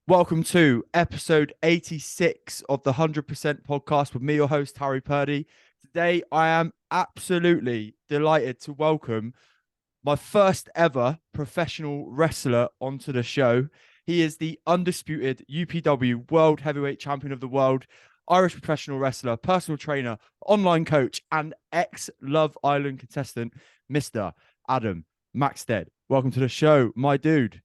Welcome to episode 86 of the 100% podcast with me, your host, Harry Purdy. Today, I am absolutely delighted to welcome my first ever professional wrestler onto the show. He is the undisputed UPW World Heavyweight Champion of the World, Irish professional wrestler, personal trainer, online coach, and ex-Love Island contestant, Mr. Adam Maxted. Welcome to the show, my dude.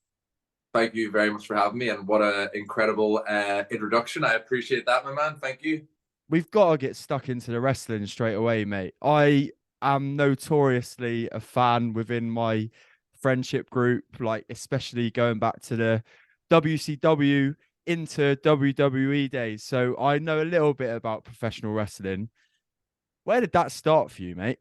Thank you very much for having me, and what an incredible introduction. I appreciate that, my man. Thank you. We've got to get stuck into the wrestling straight away, mate. I am notoriously a fan within my friendship group, like especially going back to the WCW into WWE days. So I know a little bit about professional wrestling. Where did that start for you, mate?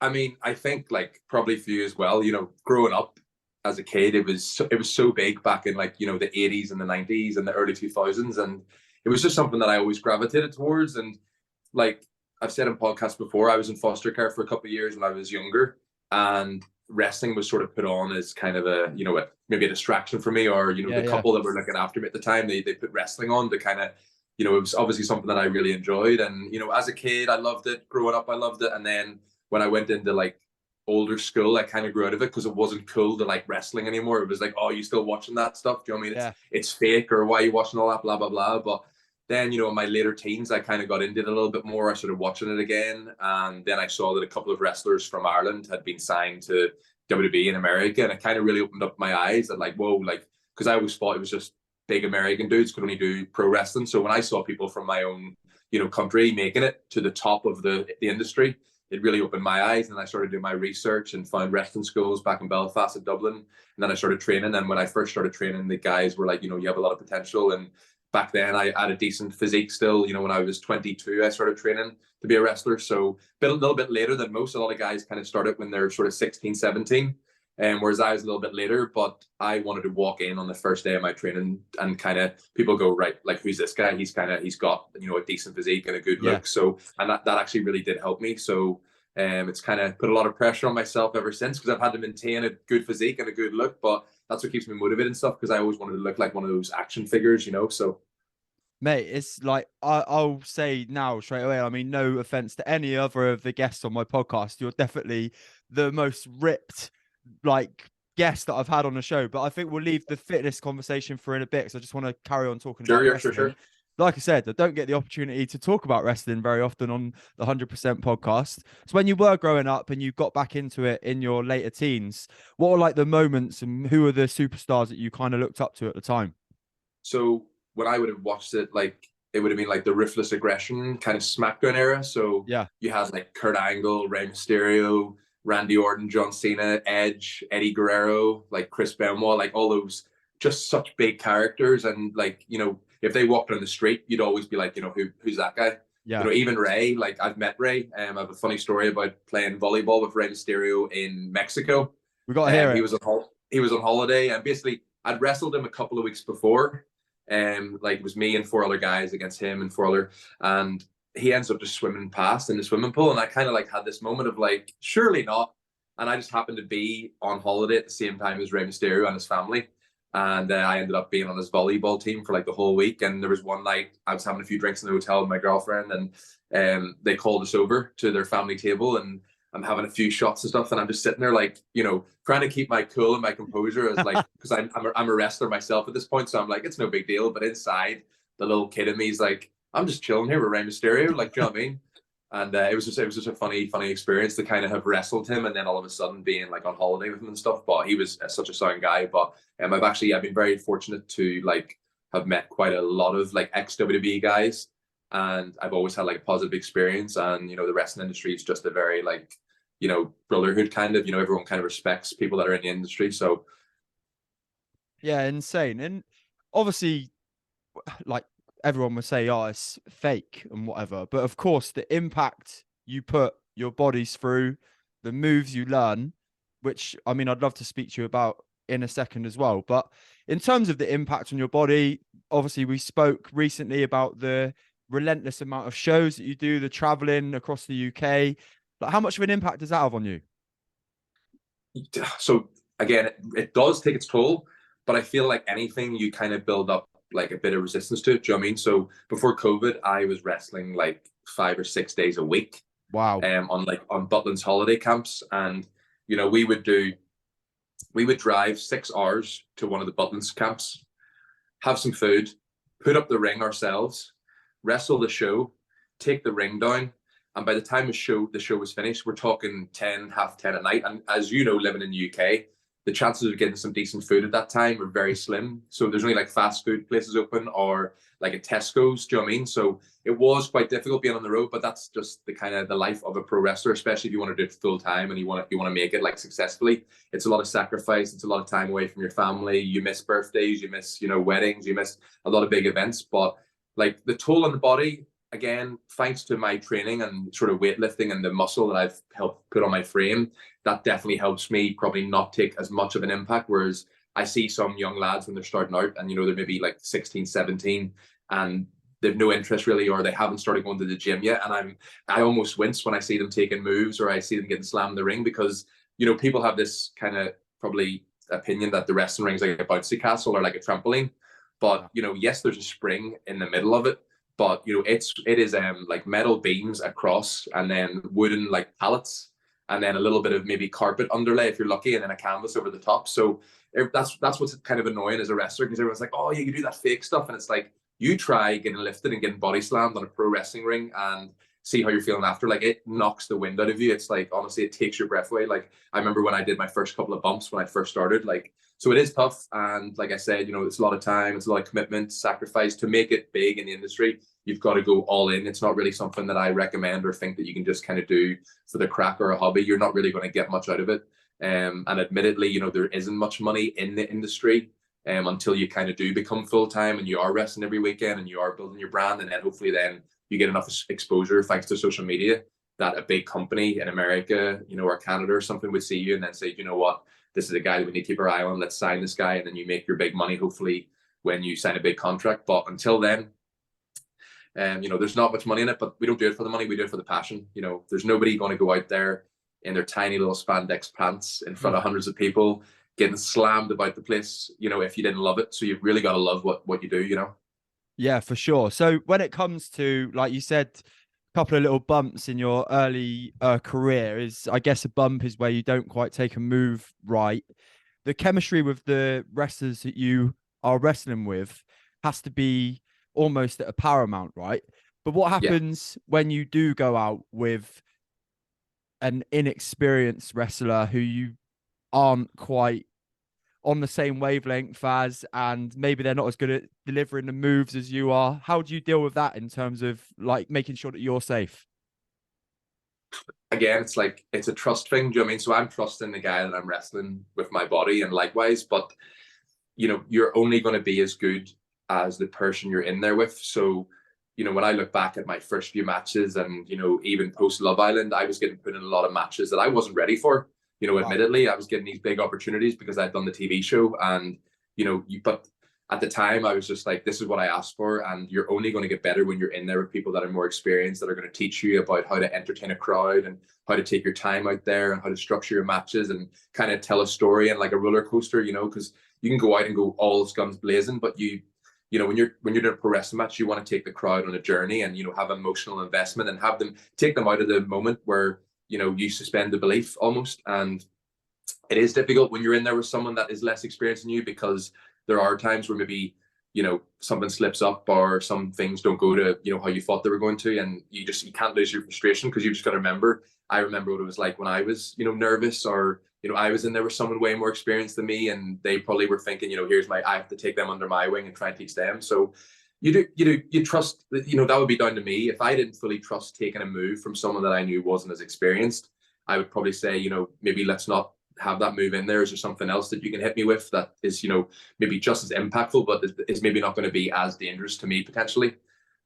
I mean, I think like probably for you as well. Growing up as a kid, it was so big back in the 80s and the 90s and the early 2000s, and it was just something that I always gravitated towards. And like I've said in podcasts before, I was in foster care for a couple of years when I was younger, and wrestling was sort of put on as kind of maybe a distraction for me, or the Yeah. couple that were looking after me at the time, they put wrestling on to kind of, it was obviously something that I really enjoyed. And as a kid, I loved it. Growing up, I loved it. And then when I went into like older school, I kind of grew out of it because it wasn't cool to like wrestling anymore. It was like, oh, you still watching that stuff? Do you know what I mean? Yeah. It's fake, or why are you watching all that, blah blah blah. But then, in my later teens, I kind of got into it a little bit more. I started watching it again, and then I saw that a couple of wrestlers from Ireland had been signed to WWE in America, and it kind of really opened up my eyes. And like, whoa, like, because I always thought it was just big American dudes could only do pro wrestling. So when I saw people from my own, country making it to the top of the industry, it really opened my eyes. And I started doing my research and found wrestling schools back in Belfast and Dublin. And then I started training. And when I first started training, the guys were like, you have a lot of potential. And back then I had a decent physique still. When I was 22, I started training to be a wrestler. So a little bit later than most. A lot of guys kind of started when they're sort of 16, 17. And whereas I was a little bit later, but I wanted to walk in on the first day of my training and kind of people go, right, like, who's this guy? He's got, a decent physique and a good Yeah. look. So, and that actually really did help me. So it's kind of put a lot of pressure on myself ever since, because I've had to maintain a good physique and a good look, but that's what keeps me motivated and stuff, because I always wanted to look like one of those action figures, so. Mate, it's like I'll say now straight away. I mean, no offense to any other of the guests on my podcast, you're definitely the most ripped, like, guest that I've had on the show. But I think we'll leave the fitness conversation for in a bit, because I just want to carry on talking Sure, about yeah, sure, wrestling. sure. Like I said, I don't get the opportunity to talk about wrestling very often on the 100% podcast. So when you were growing up and you got back into it in your later teens, what were like the moments and who were the superstars that you kind of looked up to at the time? So when I would have watched it, like, it would have been like the Ruthless Aggression kind of SmackDown era. So Yeah. you had like Kurt Angle, Rey Mysterio, Randy Orton, John Cena, Edge, Eddie Guerrero, like Chris Benoit, like all those just such big characters. And like, if they walked on the street, you'd always be like, who's that guy? Yeah. Even Rey, like I've met Rey. I have a funny story about playing volleyball with Rey Mysterio in Mexico. We got to hear He it. was on holiday, and basically I'd wrestled him a couple of weeks before. Like it was me and four other guys against him and four other, and he ends up just swimming past in the swimming pool, and I kind of like had this moment of like, surely not. And I just happened to be on holiday at the same time as Rey Mysterio and his family, and I ended up being on his volleyball team for like the whole week. And there was one night I was having a few drinks in the hotel with my girlfriend, and they called us over to their family table, and I'm having a few shots and stuff, and I'm just sitting there like, trying to keep my cool and my composure, as like, because I'm a wrestler myself at this point, so I'm like, it's no big deal. But inside, the little kid in me is like, I'm just chilling here with Rey Mysterio, like, do you know what I mean? And it was just a funny experience to kind of have wrestled him, and then all of a sudden being like on holiday with him and stuff. But he was such a sound guy. But I've been very fortunate to like have met quite a lot of like ex WWE guys, and I've always had like a positive experience. And the wrestling industry is just a very like, brotherhood kind of, everyone kind of respects people that are in the industry. So Yeah, insane. And obviously, like, everyone would say, oh, it's fake and whatever. But of course, the impact you put your bodies through, the moves you learn, which I mean, I'd love to speak to you about in a second as well. But in terms of the impact on your body, obviously, we spoke recently about the relentless amount of shows that you do, the traveling across the UK. Like, how much of an impact does that have on you? so again, it does take its toll. but I feel like anything, you kind of build up like a bit of resistance to it. Do you know what I mean? So before COVID, I was wrestling like 5 or 6 days a week, Wow. on Butlin's holiday camps. And, you know, we would drive 6 hours to one of the Butlin's camps, have some food, put up the ring ourselves, wrestle the show, take the ring down. And by the time the show was finished, we're talking 10, half 10 at night. And as you know, living in the UK, the chances of getting some decent food at that time are very slim. So there's only like fast food places open or like a Tesco's, do you know what I mean? So it was quite difficult being on the road, but that's just the kind of the life of a pro wrestler, especially if you want to do it full time and you want to make it like successfully. It's a lot of sacrifice. It's a lot of time away from your family. You miss birthdays, you miss, weddings, you miss a lot of big events. But like the toll on the body, again, thanks to my training and sort of weightlifting and the muscle that I've helped put on my frame, that definitely helps me probably not take as much of an impact. Whereas I see some young lads when they're starting out and, they're maybe like 16, 17 and they've no interest really, or they haven't started going to the gym yet. And I almost wince when I see them taking moves or I see them getting slammed in the ring because, people have this kind of probably opinion that the wrestling ring is like a bouncy castle or like a trampoline. But, yes, there's a spring in the middle of it. But it is like metal beams across and then wooden like pallets and then a little bit of maybe carpet underlay if you're lucky and then a canvas over the top. So that's what's kind of annoying as a wrestler because everyone's like, oh, you can do that fake stuff, and it's like you try getting lifted and getting body slammed on a pro wrestling ring and see how you're feeling after. Like it knocks the wind out of you. It's like honestly, it takes your breath away. Like I remember when I did my first couple of bumps when I first started, like. So it is tough. And like I said, it's a lot of time, it's a lot of commitment, sacrifice to make it big in the industry. You've got to go all in. It's not really something that I recommend or think that you can just kind of do for the crack or a hobby. You're not really going to get much out of it. And admittedly, there isn't much money in the industry until you kind of do become full time and you are wrestling every weekend and you are building your brand. And then hopefully then you get enough exposure thanks to social media that a big company in America, or Canada or something would see you and then say, you know what? This is a guy that we need to keep our eye on. Let's sign this guy. And then you make your big money, hopefully, when you sign a big contract. But until then, there's not much money in it, but we don't do it for the money. We do it for the passion. There's nobody going to go out there in their tiny little spandex pants in front of hundreds of people getting slammed about the place, if you didn't love it. So you've really got to love what you do. Yeah, for sure. So when it comes to, like you said, couple of little bumps in your early career is, I guess, a bump is where you don't quite take a move right. The chemistry with the wrestlers that you are wrestling with has to be almost at a paramount, right? But what happens when you do go out with an inexperienced wrestler who you aren't quite on the same wavelength as, and maybe they're not as good at delivering the moves as you are? How do you deal with that in terms of like making sure that you're safe? Again, it's a trust thing. Do you know what I mean? So I'm trusting the guy that I'm wrestling with my body and likewise, but you're only going to be as good as the person you're in there with. So, when I look back at my first few matches and, even post Love Island, I was getting put in a lot of matches that I wasn't ready for. Admittedly, I was getting these big opportunities because I'd done the TV show and, but at the time I was just like, this is what I asked for. And you're only going to get better when you're in there with people that are more experienced, that are going to teach you about how to entertain a crowd and how to take your time out there and how to structure your matches and kind of tell a story and like a roller coaster, because you can go out and go all guns blazing, but when you're doing a pro wrestling match, you want to take the crowd on a journey and, have emotional investment and have them take them out of the moment where, you suspend the belief almost. And it is difficult when you're in there with someone that is less experienced than you, because there are times where maybe, something slips up or some things don't go to, how you thought they were going to. And you can't lose your frustration because you just got to remember. I remember what it was like when I was, nervous or, I was in there with someone way more experienced than me and they probably were thinking, I have to take them under my wing and try and teach them. So you trust, that would be down to me. If I didn't fully trust taking a move from someone that I knew wasn't as experienced, I would probably say, maybe let's not have that move in there. Is there something else that you can hit me with that is, maybe just as impactful, but is maybe not going to be as dangerous to me potentially.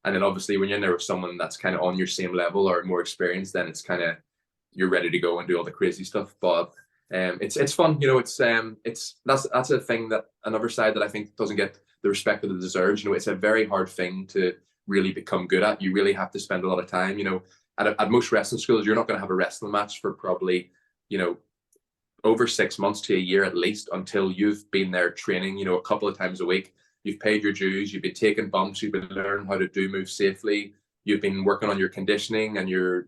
And then obviously when you're in there with someone that's kind of on your same level or more experienced, then it's kind of, you're ready to go and do all the crazy stuff. But it's fun, that's a thing, that another side that I think doesn't get the respect that it deserves. It's a very hard thing to really become good at. You really have to spend a lot of time. At most wrestling schools, you're not going to have a wrestling match for probably, over 6 months to a year at least until you've been there training, a couple of times a week. You've paid your dues, you've been taking bumps, you've been learning how to do moves safely, you've been working on your conditioning and your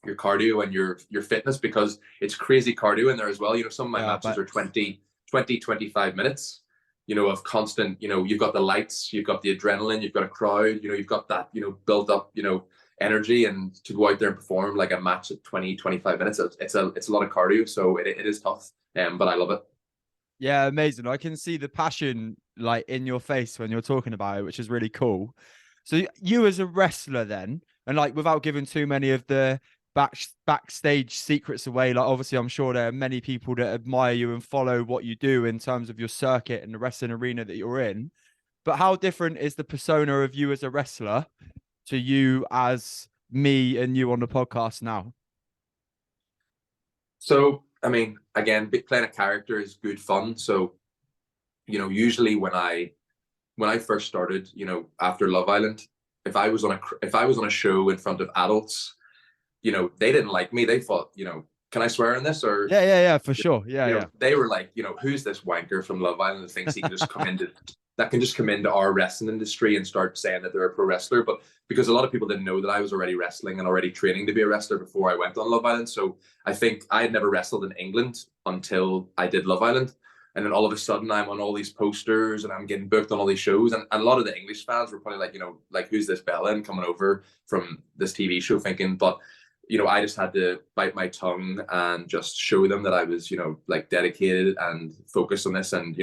cardio and your fitness, because it's crazy cardio in there as well. Some of my matches are 25 minutes, of constant, you've got the lights, you've got the adrenaline, you've got a crowd, you've got that, built up, energy, and to go out there and perform like a match at 25 minutes, it's a lot of cardio. So it is tough, but I love it. Yeah, amazing. I can see the passion like in your face when you're talking about it, which is really cool. So you as a wrestler then, and like without giving too many of the backstage secrets away, like obviously I'm sure there are many people that admire you and follow what you do in terms of your circuit and the wrestling arena that you're in. But how different is the persona of you as a wrestler to you as me and you on the podcast now? So, I mean, again, playing a character is good fun. So, usually when I first started, after Love Island, if I was on a show in front of adults, they didn't like me. They thought, can I swear in this? Or yeah, for sure. Yeah. They were like, who's this wanker from Love Island that thinks he can just come into our wrestling industry and start saying that they're a pro wrestler. But because a lot of people didn't know that I was already wrestling and already training to be a wrestler before I went on Love Island. So I think I had never wrestled in England until I did Love Island. And then all of a sudden I'm on all these posters and I'm getting booked on all these shows. And a lot of the English fans were probably like, like, who's this Bellin coming over from this TV show, thinking, but I just had to bite my tongue and just show them that I was, like dedicated and focused on this. And,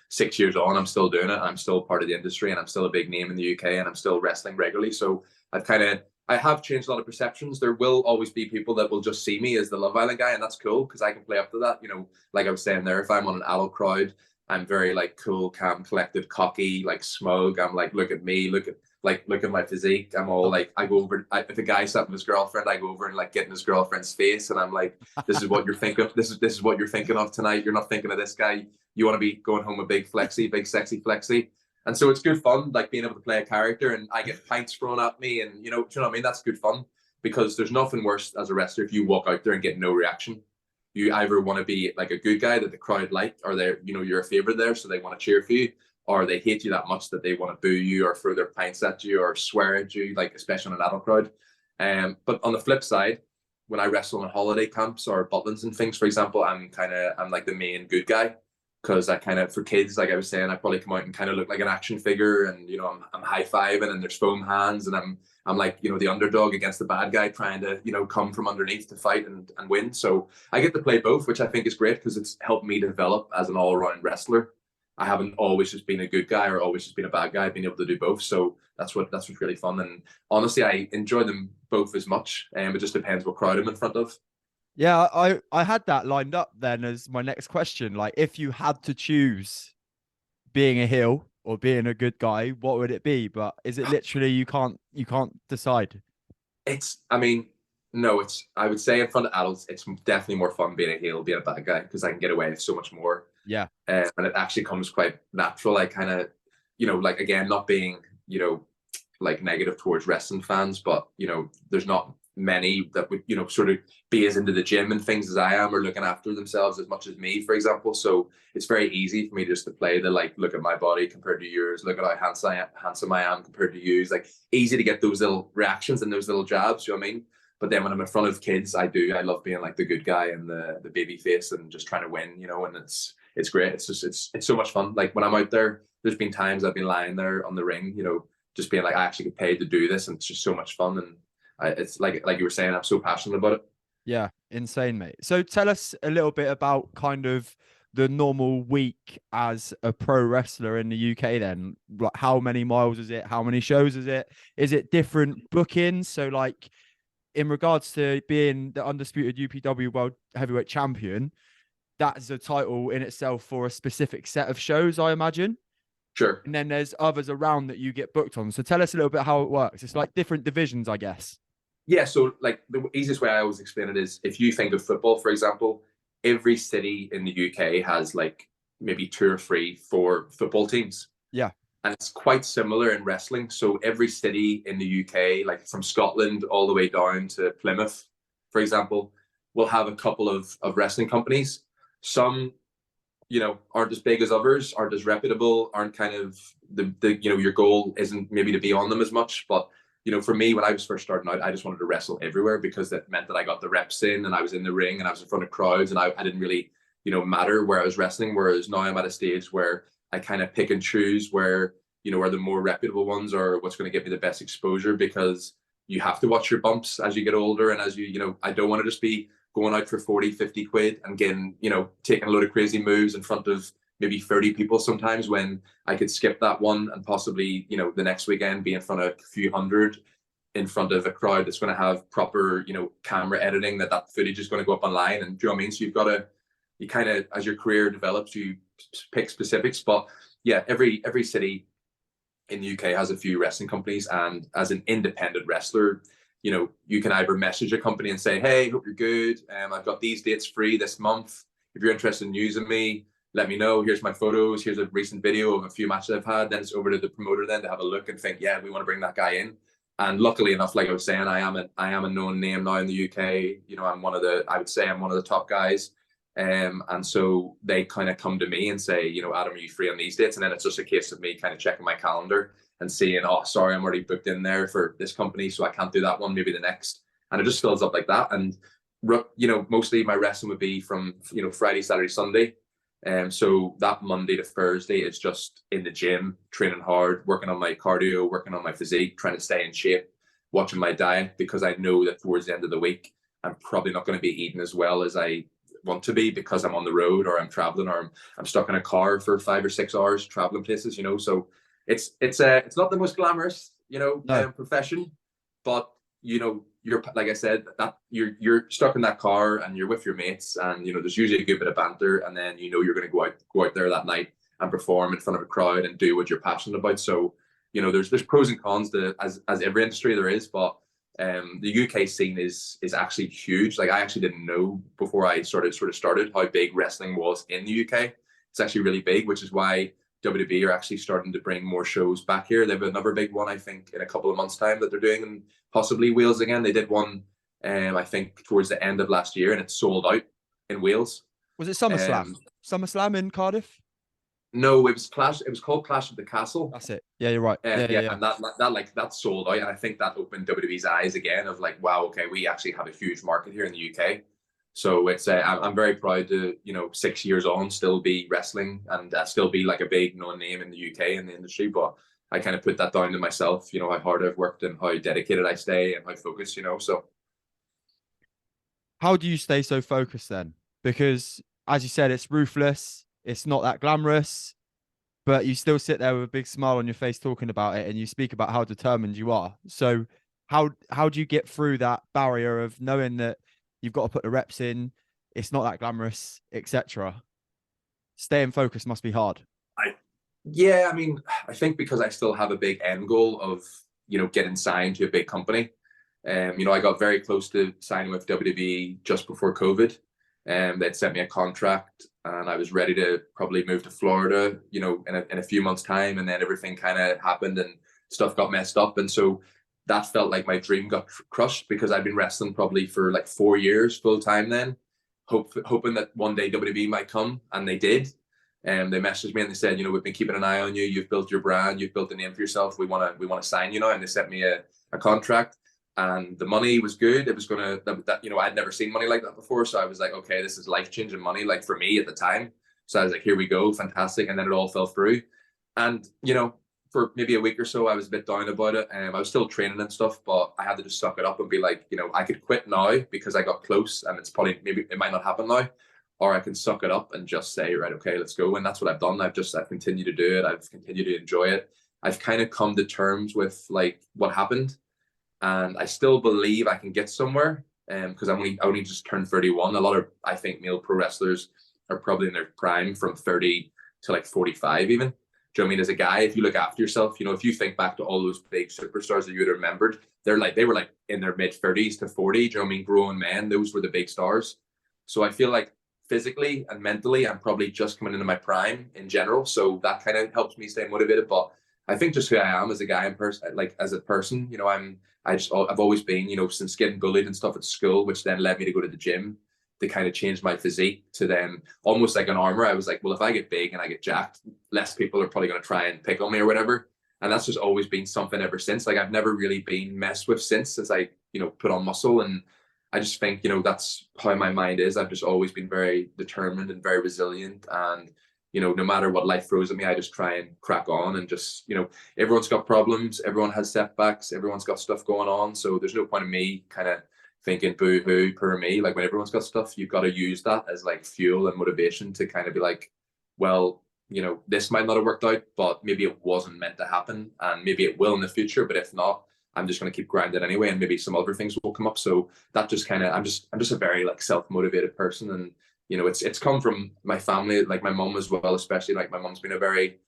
6 years on, I'm still doing it. I'm still part of the industry and I'm still a big name in the UK and I'm still wrestling regularly. So I have changed a lot of perceptions. There will always be people that will just see me as the Love Island guy, and that's cool because I can play up to that. Like I was saying there, if I'm on an adult crowd, I'm very like cool, calm, collected, cocky, like smug. I'm like, look at me, look at my physique. I'm all like, I go over, if a guy sat with his girlfriend, I go over and like get in his girlfriend's face, and I'm like, this is what you're thinking. This is what you're thinking of tonight. You're not thinking of this guy. You want to be going home a big sexy flexi. And so it's good fun, like being able to play a character, and I get pints thrown at me, and do you know what I mean? That's good fun, because there's nothing worse as a wrestler if you walk out there and get no reaction. You either want to be like a good guy that the crowd like, or they're, you're a favorite there, so they want to cheer for you, or they hate you that much that they want to boo you or throw their pints at you or swear at you, like especially on an adult crowd. But on the flip side, when I wrestle in holiday camps or Butlins and things, for example, I'm like the main good guy, because I for kids, like I was saying, I probably come out and kind of look like an action figure, and I'm high-fiving and there's foam hands, and I'm like, the underdog against the bad guy trying to, come from underneath to fight and win. So I get to play both, which I think is great because it's helped me develop as an all-around wrestler. I haven't always just been a good guy or always just been a bad guy. I've been able to do both. So that's what's really fun. And honestly, I enjoy them both as much. It just depends what crowd I'm in front of. Yeah, I had that lined up then as my next question. Like, if you had to choose being a heel or being a good guy, what would it be? But is it literally you can't decide? I would say in front of adults, it's definitely more fun being a heel, being a bad guy, because I can get away with so much more. Yeah. And it actually comes quite natural. I kind of, like, again, not being, like negative towards wrestling fans, but, there's not many that would, sort of be as into the gym and things as I am, or looking after themselves as much as me, for example. So it's very easy for me just to play the, like, look at my body compared to yours, look at how handsome I am compared to you. It's like easy to get those little reactions and those little jabs, you know what I mean? But then when I'm in front of kids, I love being like the good guy and the baby face and just trying to win, and it's great. It's so much fun. Like when I'm out there, there's been times I've been lying there on the ring, just being like, I actually get paid to do this, and it's just so much fun. And it's like you were saying, I'm so passionate about it. Yeah, insane, mate. So tell us a little bit about kind of the normal week as a pro wrestler in the UK then. Like, how many miles is it? How many shows is it? Is it different bookings? So like, in regards to being the undisputed UPW World Heavyweight Champion, that is a title in itself for a specific set of shows, I imagine. Sure. And then there's others around that you get booked on. So tell us a little bit how it works. It's like different divisions, I guess. Yeah. So like the easiest way I always explain it is, if you think of football, for example, every city in the UK has like maybe 2 or 3, 4 football teams. Yeah. And it's quite similar in wrestling. So every city in the UK, like from Scotland all the way down to Plymouth, for example, will have a couple of wrestling companies. Some, aren't as big as others, aren't as reputable, aren't kind of your goal isn't maybe to be on them as much. But, for me, when I was first starting out, I just wanted to wrestle everywhere because that meant that I got the reps in and I was in the ring and I was in front of crowds and I didn't really, matter where I was wrestling. Whereas now I'm at a stage where I kind of pick and choose where, are the more reputable ones or what's going to give me the best exposure, because you have to watch your bumps as you get older. And as I don't want to just be going out for 40, 50 quid and getting, taking a load of crazy moves in front of maybe 30 people sometimes, when I could skip that one and possibly, the next weekend be in front of a few hundred in front of a crowd that's going to have proper, camera editing, that footage is going to go up online. And do you know what I mean? So you've got to, you kind of, as your career develops, you pick specifics. But yeah, every city in the UK has a few wrestling companies, and as an independent wrestler, you can either message a company and say, hey, hope you're good. I've got these dates free this month. If you're interested in using me, let me know. Here's my photos. Here's a recent video of a few matches I've had. Then it's over to the promoter then to have a look and think, yeah, we want to bring that guy in. And luckily enough, like I was saying, I am a known name now in the UK. I'm one of the top guys. And so they kind of come to me and say, Adam, are you free on these dates? And then it's just a case of me kind of checking my calendar and seeing, oh, sorry, I'm already booked in there for this company, so I can't do that one, maybe the next. And it just fills up like that. And, mostly my wrestling would be from, Friday, Saturday, Sunday. So that Monday to Thursday is just in the gym, training hard, working on my cardio, working on my physique, trying to stay in shape, watching my diet, because I know that towards the end of the week, I'm probably not going to be eating as well as I want to be, because I'm on the road or I'm traveling or I'm stuck in a car for 5 or 6 hours traveling places, so it's not the most glamorous, profession, but you're, like I said, that you're stuck in that car and you're with your mates, and there's usually a good bit of banter, and then you're going to go out there that night and perform in front of a crowd and do what you're passionate about. So there's pros and cons to as every industry there is, but the UK scene is actually huge. Like, I actually didn't know before I started how big wrestling was in the UK. It's actually really big, which is why WWE are actually starting to bring more shows back here. They have another big one, I think, in a couple of months' time that they're doing, and possibly Wales again. They did one, I think, towards the end of last year, and it sold out in Wales. Was it SummerSlam? SummerSlam in Cardiff? No, it was Clash. It was called Clash of the Castle. That's it. Yeah, you're right. Yeah. And that sold out, and I think that opened WWE's eyes again of like, wow, okay, we actually have a huge market here in the UK. So it's I'm very proud to 6 years on still be wrestling and still be like a big known name in the UK in the industry. But I kind of put that down to myself, how hard I've worked and how dedicated I stay and how focused, So how do you stay so focused then? Because as you said, it's ruthless. It's not that glamorous, but you still sit there with a big smile on your face talking about it, and you speak about how determined you are. So how do you get through that barrier of knowing that you've got to put the reps in, it's not that glamorous, etc.? Staying focused must be hard. I think because I still have a big end goal of, getting signed to a big company. I got very close to signing with WWE just before COVID. They'd sent me a contract and I was ready to probably move to Florida, in a few months' time. And then everything kind of happened and stuff got messed up. And so that felt like my dream got crushed, because I'd been wrestling probably for like 4 years full time then, hoping that one day WWE might come, and they did. And they messaged me and they said, we've been keeping an eye on you. You've built your brand. You've built a name for yourself. We want to sign you now. And they sent me a contract, and the money was good. It was going to, I'd never seen money like that before. So I was like, okay, this is life-changing money, like for me at the time. So I was like, here we go. Fantastic. And then it all fell through. And, for maybe a week or so, I was a bit down about it. I was still training and stuff, but I had to just suck it up and be like, I could quit now because I got close, and it's probably, maybe it might not happen now, or I can suck it up and just say, right, okay, let's go. And that's what I've done. I've continued to do it. I've continued to enjoy it. I've kind of come to terms with like what happened, and I still believe I can get somewhere. Because I only just turned 31. A lot of, I think, male pro wrestlers are probably in their prime from 30 to like 45 even. Do you know what I mean? As a guy, if you look after yourself, if you think back to all those big superstars that you would have remembered, they were like in their mid 30s to 40. Do you know what I mean? Grown men, those were the big stars. So I feel like physically and mentally, I'm probably just coming into my prime in general. So that kind of helps me stay motivated. But I think just who I am as a guy and person, like as a person, you know, I've always been, you know, since getting bullied and stuff at school, which then led me to go to the gym to kind of change my physique to then almost like an armor. I was like, well, if I get big and I get jacked, less people are probably going to try and pick on me or whatever. And that's just always been something ever since. Like I've never really been messed with since I, you know, put on muscle. And I just think, you know, that's how my mind is. I've just always been very determined and very resilient. And, you know, no matter what life throws at me, I just try and crack on and just, you know, everyone's got problems. Everyone has setbacks. Everyone's got stuff going on. So there's no point in me kind of thinking boo hoo, poor me. Like when everyone's got stuff, you've got to use that as like fuel and motivation to kind of be like, well, you know, this might not have worked out, but maybe it wasn't meant to happen, and maybe it will in the future. But if not, I'm just going to keep grinding anyway, and maybe some other things will come up. So that just kind of, I'm just a very like self-motivated person, and you know, it's come from my family, like my mom as well, especially. Like my mom's been a very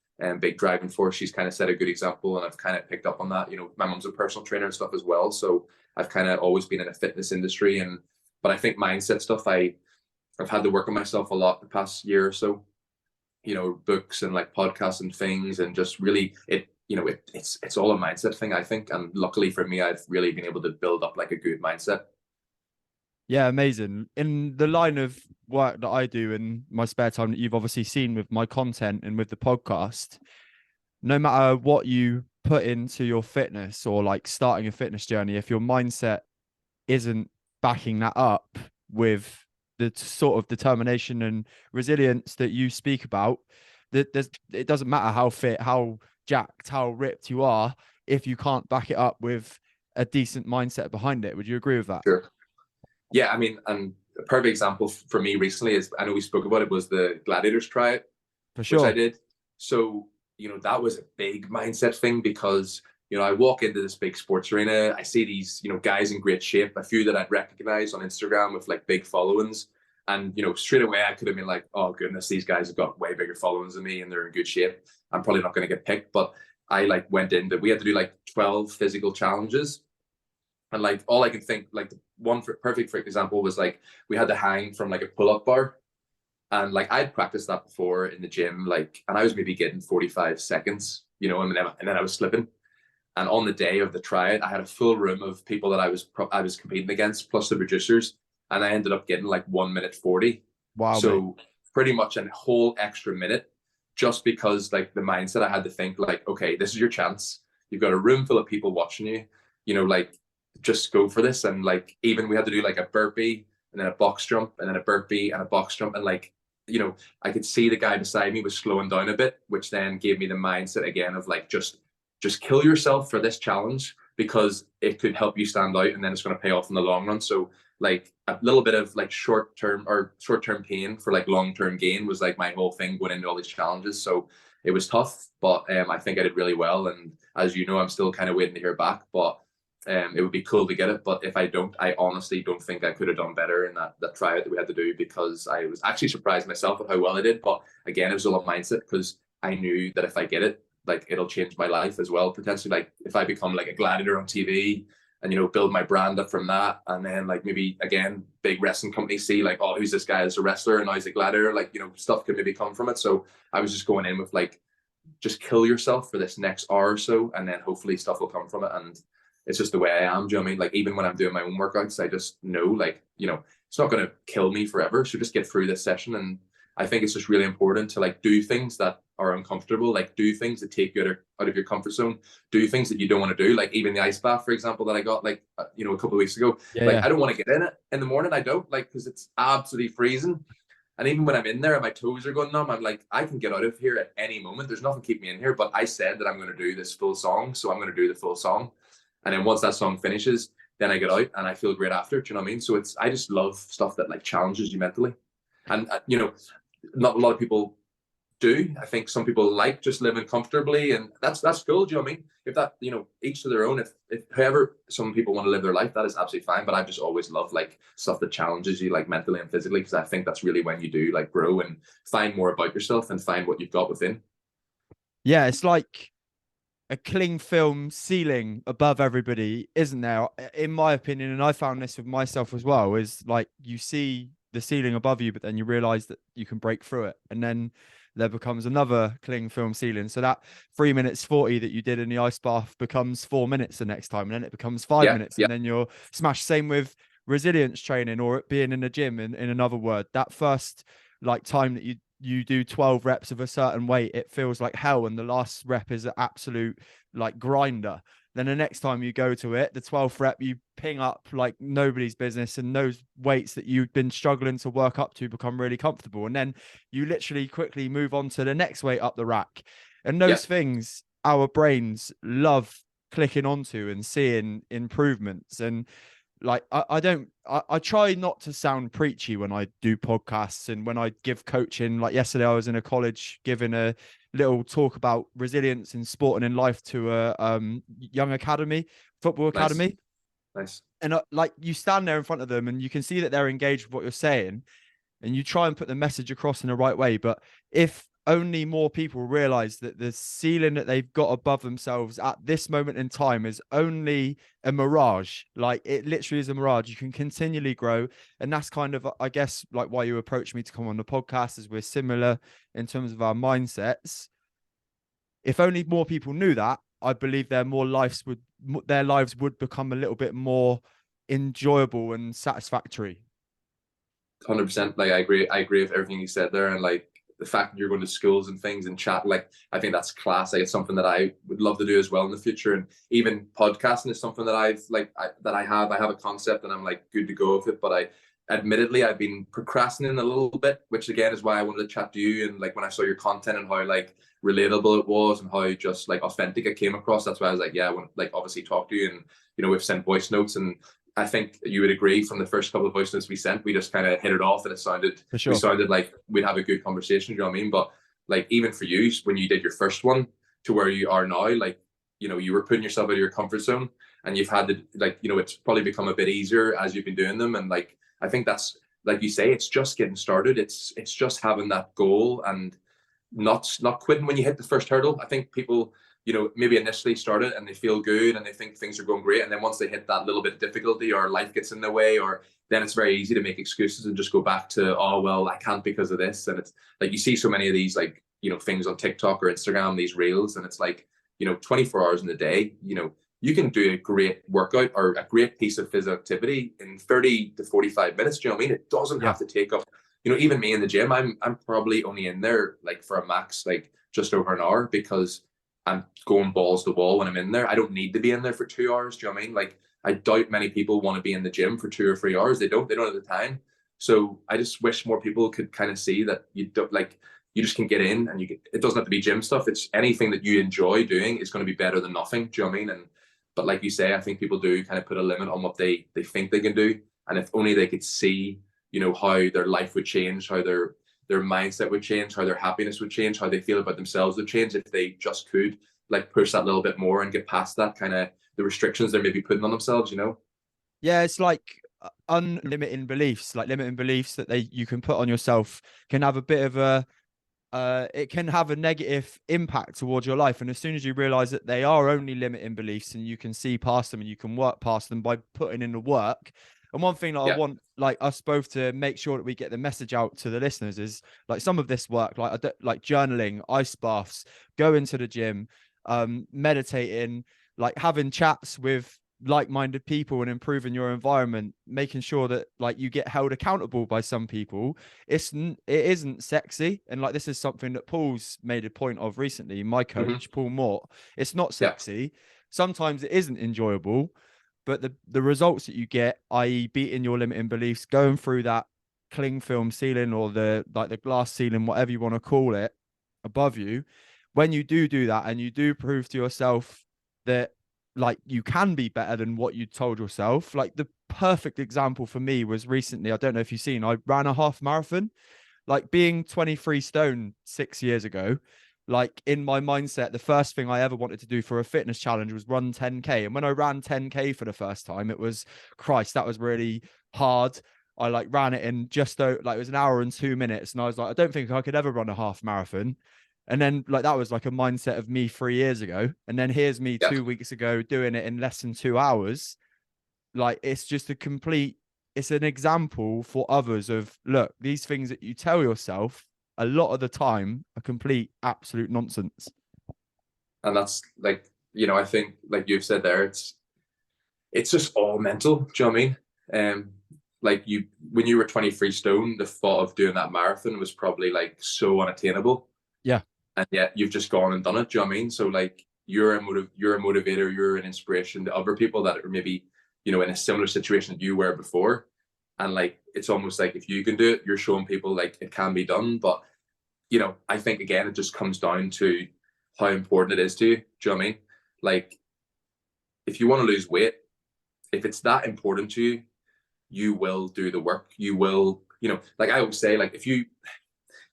big driving force. She's kind of set a good example, and I've kind of picked up on that. You know, my mom's a personal trainer and stuff as well, so I've kind of always been in a fitness industry, but I think mindset stuff, I've had to work on myself a lot the past year or so. You know, books and like podcasts and things, and just really it's all a mindset thing, I think. And luckily for me, I've really been able to build up like a good mindset. Yeah, amazing. In the line of work that I do in my spare time that you've obviously seen with my content and with the podcast, no matter what you put into your fitness or like starting a fitness journey, if your mindset isn't backing that up with the sort of determination and resilience that you speak about, that it doesn't matter how fit, how jacked, how ripped you are, if you can't back it up with a decent mindset behind it. Would you agree with that? Sure. Yeah, I mean, and a perfect example for me recently is, I know we spoke about it, was the Gladiators trial, For which I sure. did. So, you know, that was a big mindset thing because, you know, I walk into this big sports arena, I see these, you know, guys in great shape, a few that I'd recognize on Instagram with like big followings. And, you know, straight away I could have been like, oh goodness, these guys have got way bigger followings than me and they're in good shape. I'm probably not going to get picked. But I like went into, we had to do like 12 physical challenges. And like all I can think, like the one perfect for example was like we had to hang from like a pull-up bar. And like I'd practiced that before in the gym, like, and I was maybe getting 45 seconds, you know, and then I was slipping. And on the day of the trial, I had a full room of people that I was competing against, plus the producers, and I ended up getting like 1 minute 40. Wow, mate. So pretty much a whole extra minute, just because like the mindset I had to think like, okay, this is your chance. You've got a room full of people watching you, you know, like just go for this. And like even we had to do like a burpee and then a box jump and then a burpee and a box jump, and like, you know, I could see the guy beside me was slowing down a bit, which then gave me the mindset again of like just kill yourself for this challenge because it could help you stand out and then it's going to pay off in the long run. So like a little bit of like short-term pain for like long-term gain was like my whole thing going into all these challenges. So it was tough, but I think I did really well. And as you know, I'm still kind of waiting to hear back, but it would be cool to get it. But if I don't, I honestly don't think I could have done better in that tryout that we had to do, because I was actually surprised myself at how well I did. But again, it was all a mindset because I knew that if I get it, like it'll change my life as well, potentially. Like if I become like a gladiator on TV and, you know, build my brand up from that, and then like maybe again big wrestling companies see like, oh, who's this guy as a wrestler and now he's a gladiator, like, you know, stuff could maybe come from it. So I was just going in with like, just kill yourself for this next hour or so, and then hopefully stuff will come from it. And it's just the way I am. Do you know what I mean? Like even when I'm doing my own workouts, I just know like, you know, it's not going to kill me forever. So just get through this session. And I think it's just really important to like do things that are uncomfortable, like do things that take you out of your comfort zone, do things that you don't want to do. Like even the ice bath, for example, that I got like, you know, a couple of weeks ago, like I don't want to get in it in the morning. I don't, like, because it's absolutely freezing. And even when I'm in there and my toes are going numb, I'm like, I can get out of here at any moment. There's nothing keeping me in here. But I said that I'm going to do this full song. So I'm going to do the full song. And then once that song finishes, then I get out and I feel great after. Do you know what I mean? So I just love stuff that like challenges you mentally. And, you know, not a lot of people do. I think some people like just living comfortably, and that's cool. Do you know what I mean? If that, you know, each to their own. If however some people want to live their life, that is absolutely fine. But I've just always loved like stuff that challenges you like mentally and physically, because I think that's really when you do like grow and find more about yourself and find what you've got within. Yeah, it's like a cling film ceiling above everybody, isn't there? In my opinion, and I found this with myself as well, is like you see the ceiling above you, but then you realize that you can break through it. And then there becomes another cling film ceiling. So that 3 minutes 40 that you did in the ice bath becomes 4 minutes the next time, and then it becomes 5 minutes, Yeah. and then you're smashed. Same with resilience training, or it being in the gym. In another word, that first like time that you do 12 reps of a certain weight, it feels like hell, and the last rep is an absolute like grinder. Then the next time you go to it, the 12th rep, you ping up like nobody's business, and those weights that you've been struggling to work up to become really comfortable. And then you literally quickly move on to the next weight up the rack. And Yeah. those things, our brains love clicking onto and seeing improvements. And like I try not to sound preachy when I do podcasts and when I give coaching. Like yesterday I was in a college giving a little talk about resilience in sport and in life to a young football Nice. academy. Nice. And like you stand there in front of them and you can see that they're engaged with what you're saying, and you try and put the message across in the right way. But if only more people realize that the ceiling that they've got above themselves at this moment in time is only a mirage, like it literally is a mirage. You can continually grow. And that's kind of, I guess, like why you approached me to come on the podcast, as we're similar in terms of our mindsets. If only more people knew that, I believe their lives would become a little bit more enjoyable and satisfactory. 100%. Like I agree with everything you said there, and like the fact that you're going to schools and things and chat, like I think that's class. Like it's something that I would love to do as well in the future. And even podcasting is something that I have a concept and I'm like good to go with it. But admittedly I've been procrastinating a little bit, which again is why I wanted to chat to you. And like when I saw your content and how like relatable it was and how just like authentic it came across, that's why I was like, yeah, I want to like obviously talk to you. And we've sent voice notes, and I think you would agree from the first couple of voice notes we sent, we just kind of hit it off, and we sounded like we'd have a good conversation. You know what I mean? But like even for you, when you did your first one to where you are now, like you were putting yourself out of your comfort zone, and you've had to like it's probably become a bit easier as you've been doing them. And like I think that's like you say, it's just getting started. It's just having that goal and not quitting when you hit the first hurdle. I think people maybe initially start it and they feel good and they think things are going great. And then once they hit that little bit of difficulty or life gets in their way, or then it's very easy to make excuses and just go back to, oh, well, I can't because of this. And it's like, you see so many of these, like, things on TikTok or Instagram, these reels, and it's like, 24 hours in a day, you can do a great workout or a great piece of physical activity in 30 to 45 minutes. Do you know what I mean? It doesn't have to take up, even me in the gym, I'm probably only in there like for a max, like just over an hour, because I'm going balls to the wall when I'm in there. I don't need to be in there for 2 hours. Do you know what I mean? Like, I doubt many people want to be in the gym for 2 or 3 hours. They don't have the time. So I just wish more people could kind of see that you just can get in and it doesn't have to be gym stuff. It's anything that you enjoy doing is going to be better than nothing. Do you know what I mean? But like you say, I think people do kind of put a limit on what they think they can do. And if only they could see, how their life would change, how their mindset would change, how their happiness would change, how they feel about themselves would change if they just could like push that little bit more and get past that kind of the restrictions they're maybe putting on themselves. Yeah, it's like unlimiting beliefs, like limiting beliefs that you can put on yourself can have a bit of a it can have a negative impact towards your life. And as soon as you realize that they are only limiting beliefs and you can see past them and you can work past them by putting in the work. And one thing that I want like us both to make sure that we get the message out to the listeners is like some of this work, like journaling, ice baths, going to the gym, meditating, like having chats with like-minded people and improving your environment, making sure that like you get held accountable by some people. It isn't sexy, and like this is something that Paul's made a point of recently, my coach Paul Mort. It's not sexy. Sometimes it isn't enjoyable, but the results that you get, i.e. beating your limiting beliefs, going through that cling film ceiling or the glass ceiling, whatever you want to call it, above you, when you do that and you do prove to yourself that like you can be better than what you told yourself. Like the perfect example for me was recently, I don't know if you've seen, I ran a half marathon. Like being 23 stone 6 years ago, like in my mindset, the first thing I ever wanted to do for a fitness challenge was run 10K. And when I ran 10K for the first time, it was, Christ, that was really hard. I like ran it in just like it was an hour and 2 minutes. And I was like, I don't think I could ever run a half marathon. And then like that was like a mindset of me 3 years ago. And then here's me 2 weeks ago doing it in less than 2 hours. Like it's just it's an example for others of, look, these things that you tell yourself, a lot of the time a complete absolute nonsense. And that's like, I think like you've said there, it's just all mental. Do you know what I mean? Like when you were 23 stone, the thought of doing that marathon was probably like so unattainable. Yeah. And yet you've just gone and done it. Do you know what I mean? So like you're a motivator, you're an inspiration to other people that are maybe, in a similar situation that you were before. And like it's almost like if you can do it, you're showing people like it can be done. But I think again it just comes down to how important it is to you. Do you know what I mean? Like if you want to lose weight, if it's that important to you, you will do the work. You will, like I always say, like if you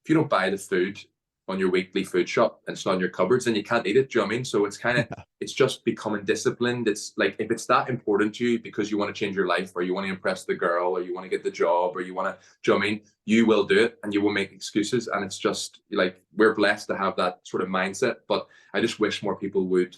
don't buy the food on your weekly food shop and it's not in your cupboards, then you can't eat it. Do you know what I mean? So it's kind of, it's just becoming disciplined. It's like, if it's that important to you because you want to change your life or you want to impress the girl or you want to get the job or you want to, do you know what I mean? You will do it and you will make excuses. And it's just like, we're blessed to have that sort of mindset, but I just wish more people would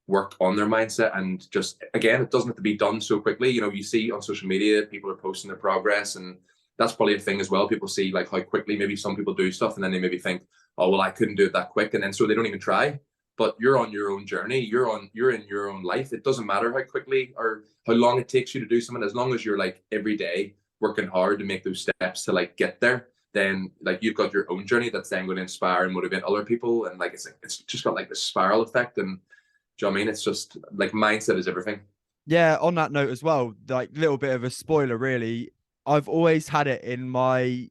work on their mindset. And just, again, it doesn't have to be done so quickly. You see on social media, people are posting their progress, and that's probably a thing as well. People see like how quickly maybe some people do stuff, and then they maybe think, oh, well, I couldn't do it that quick. And then so they don't even try. But you're on your own journey. You're in your own life. It doesn't matter how quickly or how long it takes you to do something, as long as you're like every day working hard to make those steps to like get there, then like you've got your own journey that's then going to inspire and motivate other people. And like it's just got like this spiral effect. And do you know what I mean? It's just like mindset is everything. Yeah, on that note as well, like little bit of a spoiler, really. I've always had it in my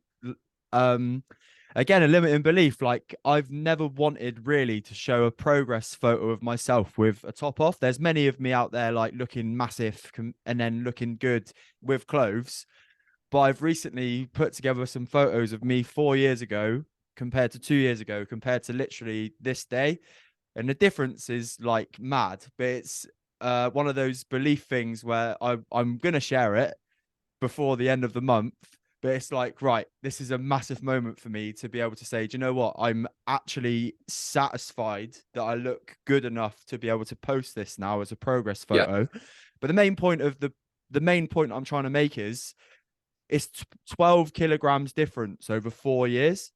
um again, a limiting belief. Like I've never wanted really to show a progress photo of myself with a top off. There's many of me out there like looking massive and then looking good with clothes. But I've recently put together some photos of me 4 years ago compared to 2 years ago, compared to literally this day. And the difference is like mad, but it's one of those belief things where I'm going to share it before the end of the month. But it's like, right, this is a massive moment for me to be able to say, do you know what? I'm actually satisfied that I look good enough to be able to post this now as a progress photo. Yeah. But the main point I'm trying to make is it's 12 kilograms difference over 4 years.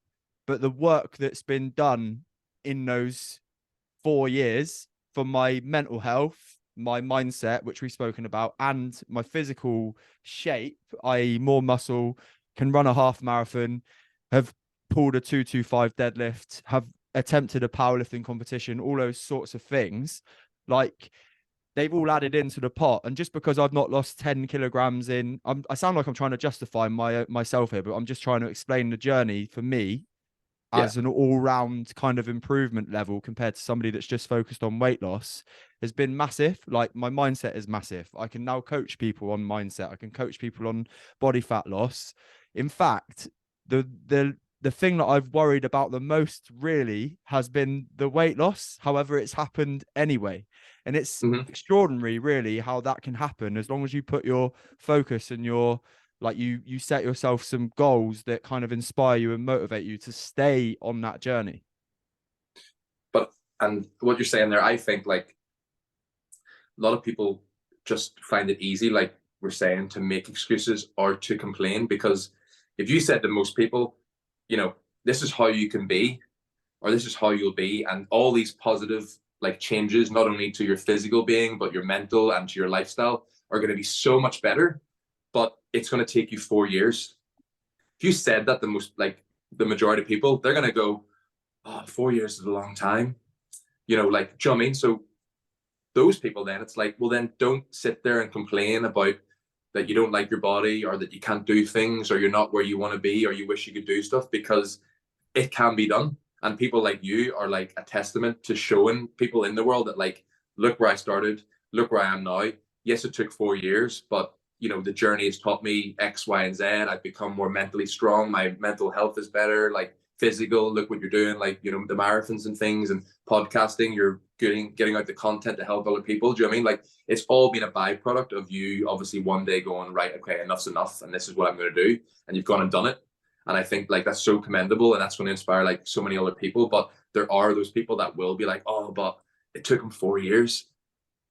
But the work that's been done in those 4 years for my mental health, my mindset, which we've spoken about, and my physical shape, i.e., more muscle, can run a half marathon, have pulled a 225 deadlift, have attempted a powerlifting competition, all those sorts of things. Like they've all added into the pot. And just because I've not lost 10 kilograms I sound like I'm trying to justify myself here, but I'm just trying to explain the journey for me as an all-round kind of improvement level compared to somebody that's just focused on weight loss has been massive. Like my mindset is massive. I can now coach people on mindset. I can coach people on body fat loss. In fact, the thing that I've worried about the most really has been the weight loss. However, it's happened anyway. And it's extraordinary, really, how that can happen as long as you put your focus and your like you set yourself some goals that kind of inspire you and motivate you to stay on that journey. And what you're saying there, I think like a lot of people just find it easy, like we're saying, to make excuses or to complain, because if you said to most people, this is how you can be, or this is how you'll be, and all these positive like changes, not only to your physical being, but your mental and to your lifestyle are going to be so much better, but it's going to take you 4 years. If you said that, the majority of people, they're going to go, oh, 4 years is a long time. Do you know what I mean? So those people, then it's like, well, then don't sit there and complain about that you don't like your body or that you can't do things or you're not where you want to be or you wish you could do stuff, because it can be done. And people like you are like a testament to showing people in the world that like, look where I started, look where I am now. Yes, it took 4 years, but the journey has taught me X, Y, and Z. I've become more mentally strong. My mental health is better. Like physical, look what you're doing, like, the marathons and things and podcasting, you're getting out the content to help other people. Do you know what I mean? Like it's all been a byproduct of you obviously one day going, right, okay, enough's enough. And this is what I'm going to do. And you've gone and done it. And I think like that's so commendable and that's going to inspire like so many other people. But there are those people that will be like, oh, but it took them 4 years.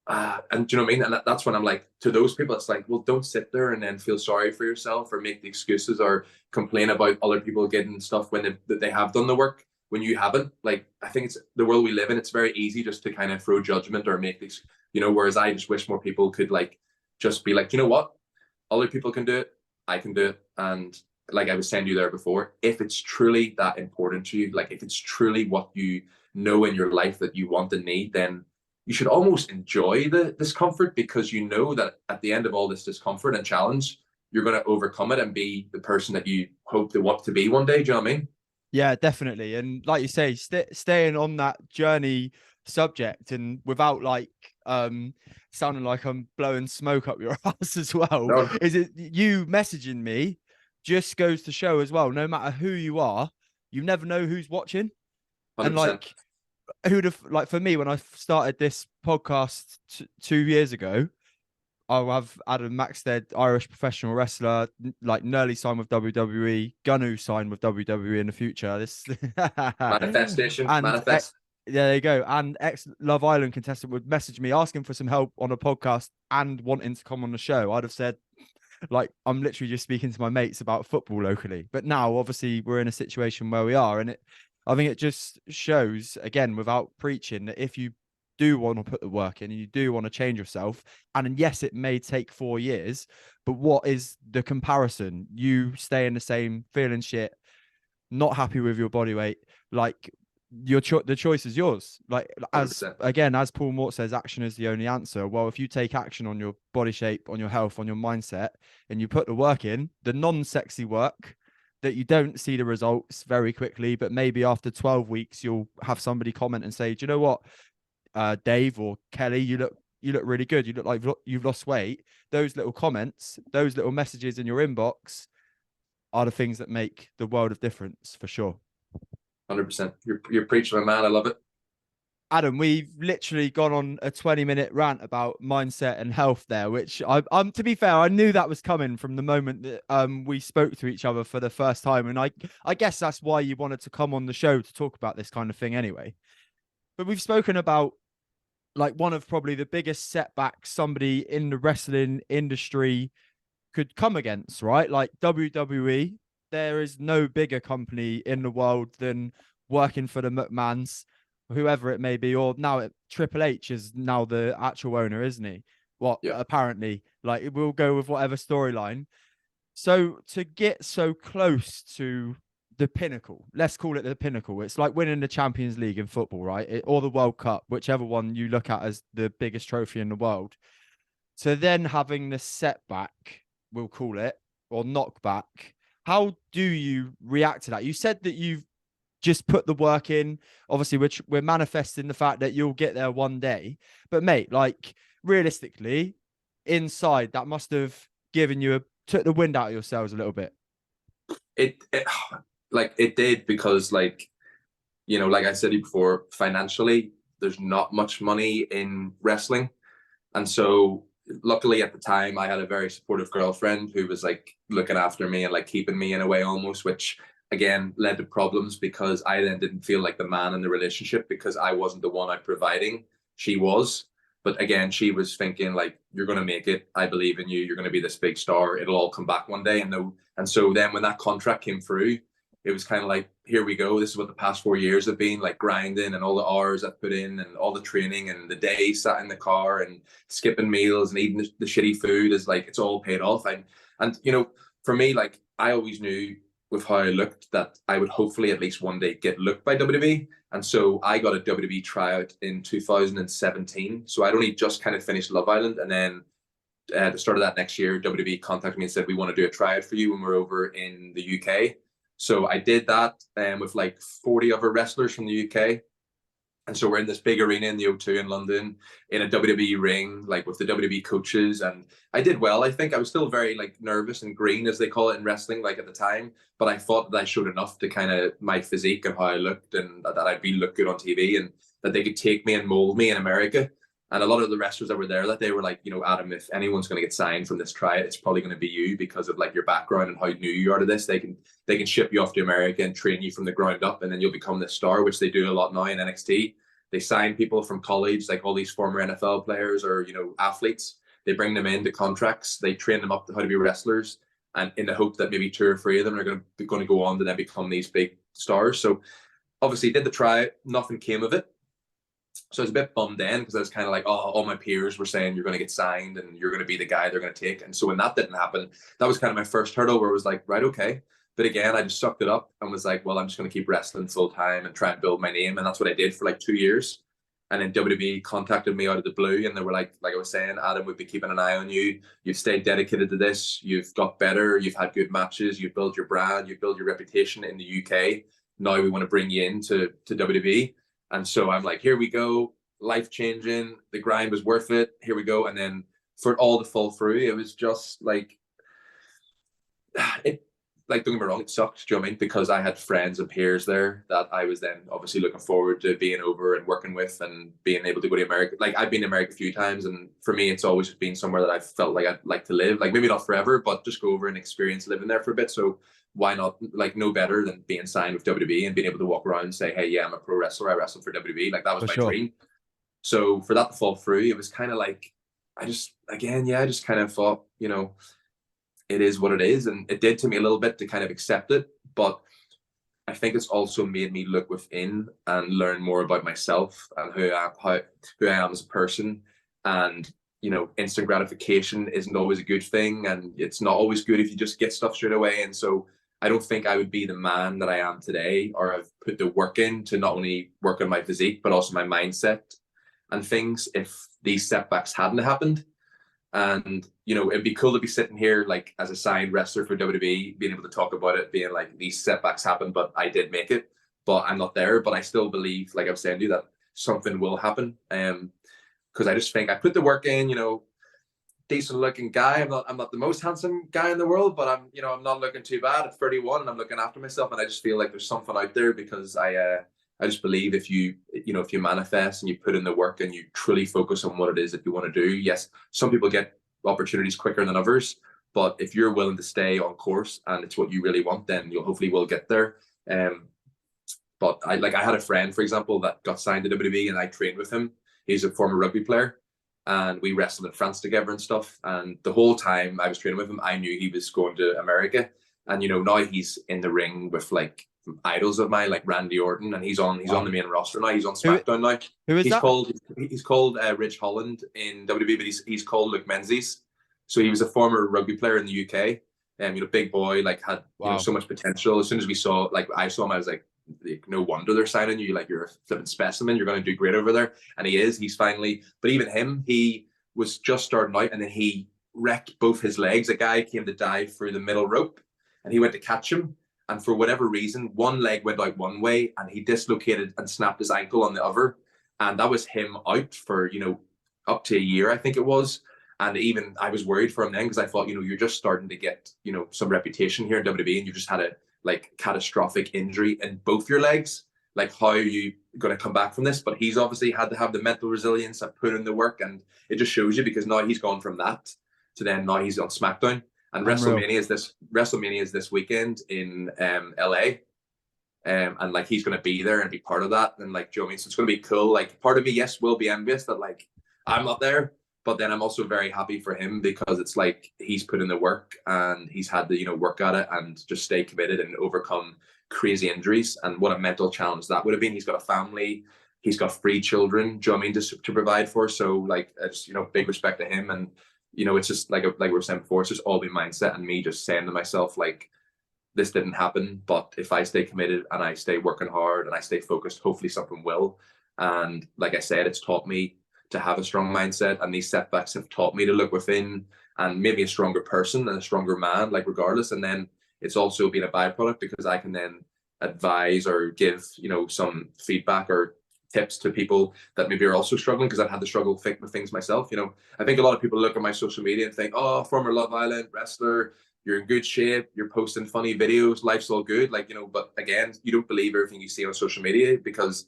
And do you know what I mean? And that's when I'm like, to those people, it's like, well, don't sit there and then feel sorry for yourself or make the excuses or complain about other people getting stuff when they have done the work when you haven't. Like, I think it's the world we live in. It's very easy just to kind of throw judgment or make these, whereas I just wish more people could like just be like, you know what? Other people can do it. I can do it. And like I was saying to you there before, if it's truly that important to you, like if it's truly what you know in your life that you want and need, then you should almost enjoy the discomfort, because you know that at the end of all this discomfort and challenge, you're going to overcome it and be the person that you hope to want to be one day. Do you know what I mean? Yeah, definitely. And like you say, staying on that journey subject, and without like sounding like I'm blowing smoke up your ass as well, No, is it you messaging me just goes to show as well, no matter who you are, you never know who's watching. And 100%. like, who'd have, like, for me, when I started this podcast 2 years ago, I'll have Adam Maxted, Irish professional wrestler, like nearly signed with WWE, gonna sign with WWE in the future. This Manifestation, and manifest. yeah, there you go. And ex Love Island contestant would message me asking for some help on a podcast and wanting to come on the show. I'd have said, like, I'm literally just speaking to my mates about football locally. But now, obviously, we're in a situation where we are, and I think it just shows, again, without preaching, that if you do want to put the work in and you do want to change yourself, and yes, it may take 4 years, but what is the comparison? You staying the same, feeling shit, not happy with your body weight, like the choice is yours. Like, as 100%. again, as Paul Mort says, action is the only answer. Well, if you take action on your body shape, on your health, on your mindset, and you put the work in, the non-sexy work that you don't see the results very quickly, but maybe after 12 weeks you'll have somebody comment and say, do you know what, Dave or Kelly, you look really good, you look like you've lost weight. Those little comments, those little messages in your inbox are the things that make the world of difference, for sure. 100%. You're preaching, my man. I love it. Adam, we've literally gone on a 20-minute rant about mindset and health there, which I'm to be fair, I knew that was coming from the moment that we spoke to each other for the first time. And I guess that's why you wanted to come on the show to talk about this kind of thing anyway. But we've spoken about, like, one of probably the biggest setbacks somebody in the wrestling industry could come against, right? Like WWE, there is no bigger company in the world than working for the McMahons, whoever it may be, or now Triple H is now the actual owner, isn't he? Well, Yeah. apparently, like, we'll go with whatever storyline. So to get so close to the pinnacle, let's call it the pinnacle. It's like winning the Champions League in football, right? Or the World Cup, whichever one you look at as the biggest trophy in the world. So then having the setback, we'll call it, or knockback, how do you react to that? You said that you've just put the work in. Obviously, we're manifesting the fact that you'll get there one day. But mate, like, realistically, inside, that must have given you took the wind out of your sails a little bit. It like it did, because like like I said before, financially there's not much money in wrestling, and so luckily at the time I had a very supportive girlfriend who was like looking after me and like keeping me in a way almost, which again led to problems because I then didn't feel like the man in the relationship because I wasn't the one out providing, she was. But again, she was thinking like, you're going to make it, I believe in you, you're going to be this big star, it'll all come back one day. And so then when that contract came through, it was kind of like, here we go, this is what the past 4 years have been like, grinding and all the hours I've put in and all the training and the days sat in the car and skipping meals and eating the shitty food, is like, it's all paid off. And for me, like, I always knew with how I looked that I would hopefully at least one day get looked by WWE. And so I got a WWE tryout in 2017. So I'd only just kind of finished Love Island. And then at the start of that next year, WWE contacted me and said, we want to do a tryout for you when we're over in the UK. So I did that with like 40 other wrestlers from the UK. And so we're in this big arena in the O2 in London in a WWE ring, like with the WWE coaches. And I did well. I think I was still very like nervous and green, as they call it in wrestling, like at the time. But I thought that I showed enough to kind of my physique and how I looked, and that I'd be look good on TV, and that they could take me and mold me in America. And a lot of the wrestlers that were there that day were like, Adam, if anyone's going to get signed from this tryout, it's probably going to be you, because of like your background and how new you are to this. They can ship you off to America and train you from the ground up, and then you'll become this star, which they do a lot now in NXT. They sign people from college, like all these former NFL players or, athletes. They bring them into contracts. They train them up to how to be wrestlers, and in the hope that maybe 2 or 3 of them are going to go on to then become these big stars. So obviously did the try, nothing came of it. So I was a bit bummed then, because I was kind of like, oh, all my peers were saying you're going to get signed and you're going to be the guy they're going to take. And so when that didn't happen, that was kind of my first hurdle, where it was like, right, okay. But again, I just sucked it up and was like, well, I'm just going to keep wrestling full time and try and build my name. And that's what I did for like 2 years. And then WWE contacted me out of the blue, and they were like I was saying, Adam, we'd be keeping an eye on you. You've stayed dedicated to this. You've got better. You've had good matches. You've built your brand. You've built your reputation in the UK. Now we want to bring you into WWE. And so I'm like, here we go. Life changing. The grind was worth it. Here we go. And then for it all to fall through, it was just like, don't get me wrong, it sucked, do you know what I mean? Because I had friends and peers there that I was then obviously looking forward to being over and working with and being able to go to America. Like, I've been to America a few times, and for me, it's always been somewhere that I felt like I'd like to live. Like, maybe not forever, but just go over and experience living there for a bit. So why not? Like, no better than being signed with WWE and being able to walk around and say, hey, yeah, I'm a pro wrestler. I wrestle for WWE. Like, that was my dream. So for that to fall through, it was kind of like, I just kind of thought, it is what it is. And it did to me a little bit to kind of accept it. But I think it's also made me look within and learn more about myself and who I am as a person. And, instant gratification isn't always a good thing. And it's not always good if you just get stuff straight away. And so I don't think I would be the man that I am today, or I've put the work in to not only work on my physique, but also my mindset and things, if these setbacks hadn't happened. And, it'd be cool to be sitting here like as a signed wrestler for WWE, being able to talk about it, being like, these setbacks happened, but I did make it, but I'm not there. But I still believe, like I was saying to you, that something will happen. Because I just think I put the work in, decent looking guy. I'm not the most handsome guy in the world, but I'm not looking too bad at 31, and I'm looking after myself. And I just feel like there's something out there, because I just believe if you manifest and you put in the work and you truly focus on what it is that you want to do. Yes, some people get opportunities quicker than others, but if you're willing to stay on course and it's what you really want, then you'll hopefully will get there. But I had a friend, for example, that got signed to WWE, and I trained with him. He's a former rugby player, and we wrestled in France together and stuff. And the whole time I was training with him, I knew he was going to America. And now he's in the ring with like idols of mine, like Randy Orton, and he's on the main roster now. He's on SmackDown now. Who is that? He's called Rich Holland in WWE, but he's called Luke Menzies. So he was a former rugby player in the UK. Big boy, like had so much potential. As soon as I saw him, I was like, no wonder they're signing you. Like, you're a flipping specimen. You're going to do great over there. And he is. He's finally. But even him, he was just starting out, and then he wrecked both his legs. A guy came to dive through the middle rope, and he went to catch him. And for whatever reason, one leg went out one way, and he dislocated and snapped his ankle on the other. And that was him out for, up to a year, I think it was. And even I was worried for him then, because I thought, you're just starting to get, some reputation here in WWE, and you just had a catastrophic injury in both your legs. Like, how are you going to come back from this? But he's obviously had to have the mental resilience and put in the work. And it just shows you, because now he's gone from that to then now he's on SmackDown. And WrestleMania is this weekend in LA. And like, he's going to be there and be part of that. And like, do you know what I mean? So it's going to be cool. Like, part of me, yes, will be envious that like I'm not there, but then I'm also very happy for him, because it's like he's put in the work and he's had to, work at it and just stay committed and overcome crazy injuries. And what a mental challenge that would have been. He's got a family, he's got 3 children, do you know what I mean, to provide for. So like, it's, big respect to him. And it's just like we were saying before, it's just all been mindset and me just saying to myself, like, this didn't happen, but if I stay committed and I stay working hard and I stay focused, hopefully something will. And like I said, it's taught me to have a strong mindset, and these setbacks have taught me to look within and maybe a stronger person and a stronger man, like, regardless. And then it's also been a byproduct, because I can then advise or give, some feedback or tips to people that maybe are also struggling, because I've had to struggle with things myself. I think a lot of people look at my social media and think, oh, former Love Island wrestler, you're in good shape, you're posting funny videos, life's all good. Like, but again, you don't believe everything you see on social media, because,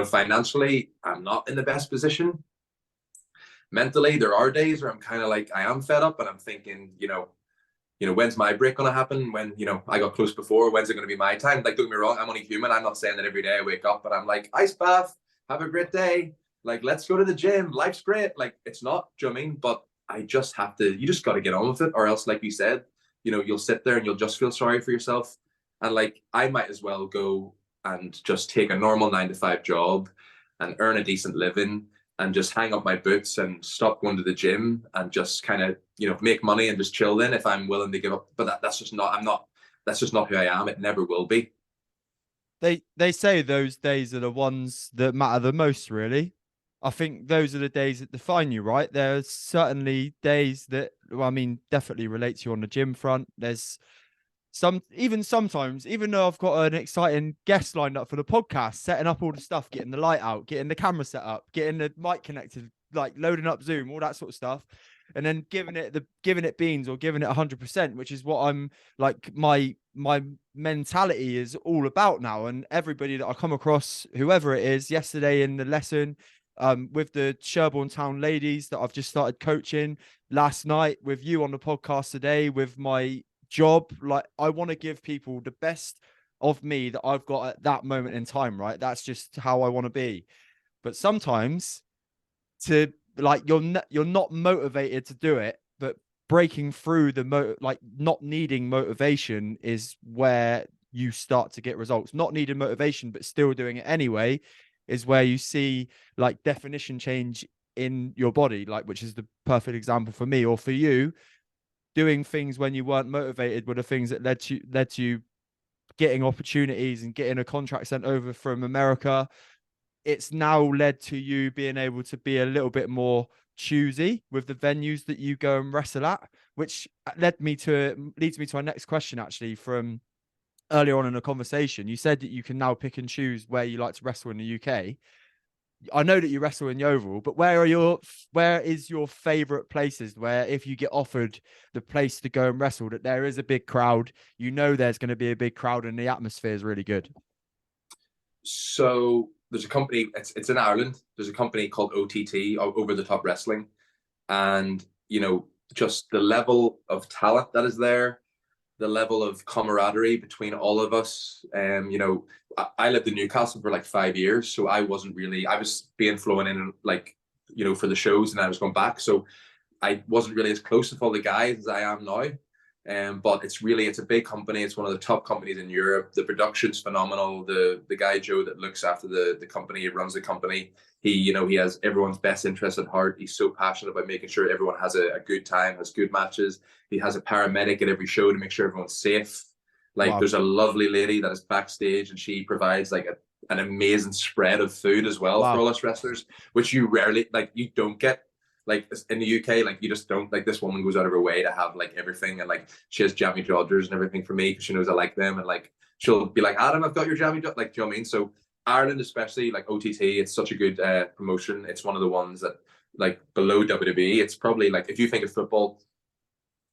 financially, I'm not in the best position. Mentally, there are days where I'm kind of like, I am fed up, and I'm thinking, when's my break going to happen? When, I got close before, when's it going to be my time? Like, don't get me wrong, I'm only human. I'm not saying that every day I wake up and I'm like, ice bath, have a great day. Like, let's go to the gym. Life's great. Like, it's not, do you know what I mean? But I just have to, you just got to get on with it, or else, like you said, you'll sit there and you'll just feel sorry for yourself. And like, I might as well go and just take a normal 9 to 5 job and earn a decent living and just hang up my boots and stop going to the gym and just kind of, make money and just chill then if I'm willing to give up. But that's just not, that's just not who I am. It never will be. They say those days are the ones that matter the most, really. I think those are the days that define you, right? There's certainly days that, well, I mean, definitely relate to you on the gym front. There's sometimes, even though I've got an exciting guest lined up for the podcast, setting up all the stuff, getting the light out, getting the camera set up, getting the mic connected, like loading up Zoom, all that sort of stuff, and then giving it beans or giving it 100%, which is what I'm like, my mentality is all about now. And everybody that I come across, whoever it is, yesterday in the lesson, with the Sherborne Town ladies that I've just started coaching, last night with you on the podcast today, with my job, like, I want to give people the best of me that I've got at that moment in time, right? That's just how I want to be. But sometimes, to like, you're not motivated to do it, but breaking through the like not needing motivation is where you start to get results. Not needing motivation but still doing it anyway is where you see like definition change in your body, like, which is the perfect example for me or for you. Doing things when you weren't motivated were the things that led to you getting opportunities and getting a contract sent over from America. It's now led to you being able to be a little bit more choosy with the venues that you go and wrestle at, which leads me to our next question, actually, from earlier on in the conversation. You said that you can now pick and choose where you like to wrestle in the UK. I know that you wrestle in Yeovil, but where is your favorite places where, if you get offered the place to go and wrestle, that there is a big crowd, there's going to be a big crowd and the atmosphere is really good? So there's a company, it's in Ireland. There's a company called OTT, Over the Top Wrestling. And, just the level of talent that is there, the level of camaraderie between all of us. I lived in Newcastle for like 5 years. So I was being flown in like, for the shows, and I was going back. So I wasn't really as close with all the guys as I am now. But it's a big company. It's one of the top companies in Europe. The production's phenomenal. The guy Joe that looks after the company, runs the company. He has everyone's best interest at heart. He's so passionate about making sure everyone has a good time, has good matches. He has a paramedic at every show to make sure everyone's safe. Like, wow. There's a lovely lady that is backstage, and she provides like an amazing spread of food as well. Wow. For all us wrestlers, which you don't get. Like in the UK, like, you just don't. Like, this woman goes out of her way to have like everything, and like she has jammy Dodgers and everything for me because she knows I like them, and like she'll be like, Adam, I've got your jammy Dodgers. Like, do you know what I mean? So Ireland, especially, like OTT, it's such a good promotion. It's one of the ones that, like, below WWE, it's probably like, if you think of football,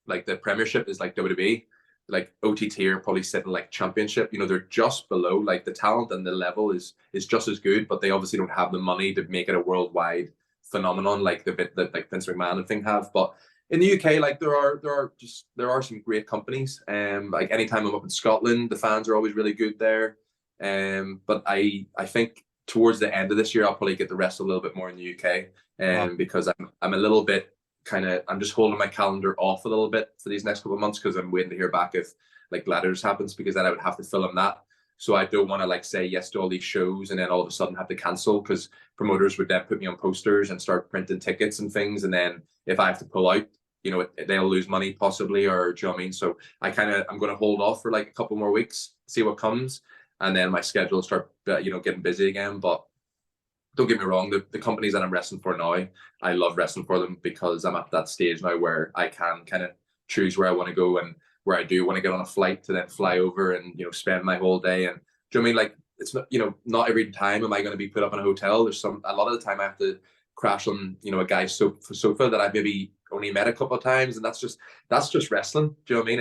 like the Premiership is like WWE, like OTT are probably sitting like Championship. They're just below. Like, the talent and the level is just as good, but they obviously don't have the money to make it a worldwide phenomenon like the bit that like Vince McMahon and thing have. But in the UK, like, there are some great companies. Like, anytime I'm up in Scotland, the fans are always really good there. But I think towards the end of this year, I'll probably get the rest a little bit more in the UK. Wow. Because I'm a little bit I'm just holding my calendar off a little bit for these next couple of months, because I'm waiting to hear back if like Gladiators happens, because then I would have to film that. So I don't want to like say yes to all these shows and then all of a sudden have to cancel, because promoters would then put me on posters and start printing tickets and things. And then if I have to pull out, they'll lose money possibly, or do you know what I mean? So I'm going to hold off for like a couple more weeks, see what comes. And then my schedule will start, getting busy again. But don't get me wrong, the companies that I'm wrestling for now, I love wrestling for them, because I'm at that stage now where I can kind of choose where I want to go, and where I do want to get on a flight to then fly over and, spend my whole day. And do you know what I mean? Like, it's not, not every time am I going to be put up in a hotel. There's a lot of the time I have to crash on, a guy's sofa that I've maybe only met a couple of times. And that's just wrestling. Do you know what I mean?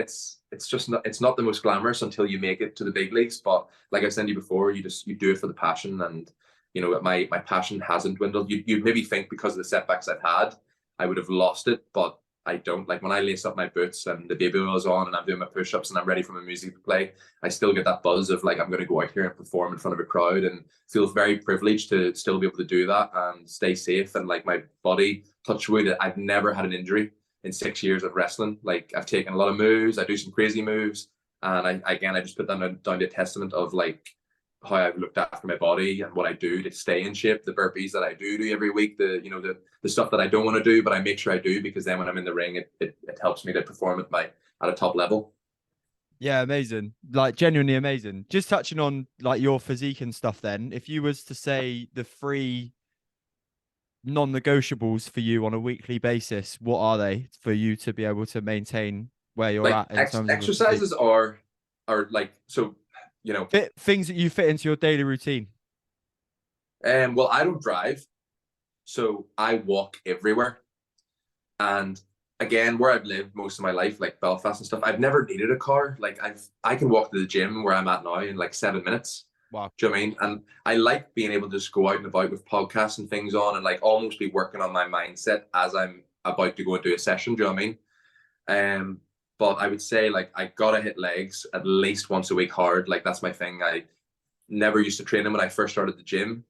It's not the most glamorous until you make it to the big leagues. But like I said to you before, you do it for the passion. And, my passion hasn't dwindled. You'd maybe think because of the setbacks I've had, I would have lost it, but I don't. Like when I lace up my boots and the baby oil's on and I'm doing my push-ups and I'm ready for my music to play, I still get that buzz of like I'm going to go out here and perform in front of a crowd, and feel very privileged to still be able to do that and stay safe. And like my body, touch wood, I've never had an injury in 6 years of wrestling. Like I've taken a lot of moves, I do some crazy moves, and I just put that down to a testament of like how I've looked after my body and what I do to stay in shape. The burpees that I do every week, the stuff that I don't want to do, but I make sure I do, because then when I'm in the ring, it helps me to perform at a top level. Yeah, amazing. Like genuinely amazing. Just touching on like your physique and stuff then, if you was to say the three non-negotiables for you on a weekly basis, what are they for you to be able to maintain where you're Like at in terms of exercises are like, so, things that you fit into your daily routine? well, I don't drive, so I walk everywhere. And again, where I've lived most of my life, like Belfast and stuff, I've never needed a car. Like I can walk to the gym where I'm at now in like 7 minutes. Wow. Do you know what I mean? And I like being able to just go out and about with podcasts and things on, and like almost be working on my mindset as I'm about to go and do a session. Do you know what I mean? But I would say like I gotta hit legs at least once a week hard. Like that's my thing. I never used to train them when I first started the gym.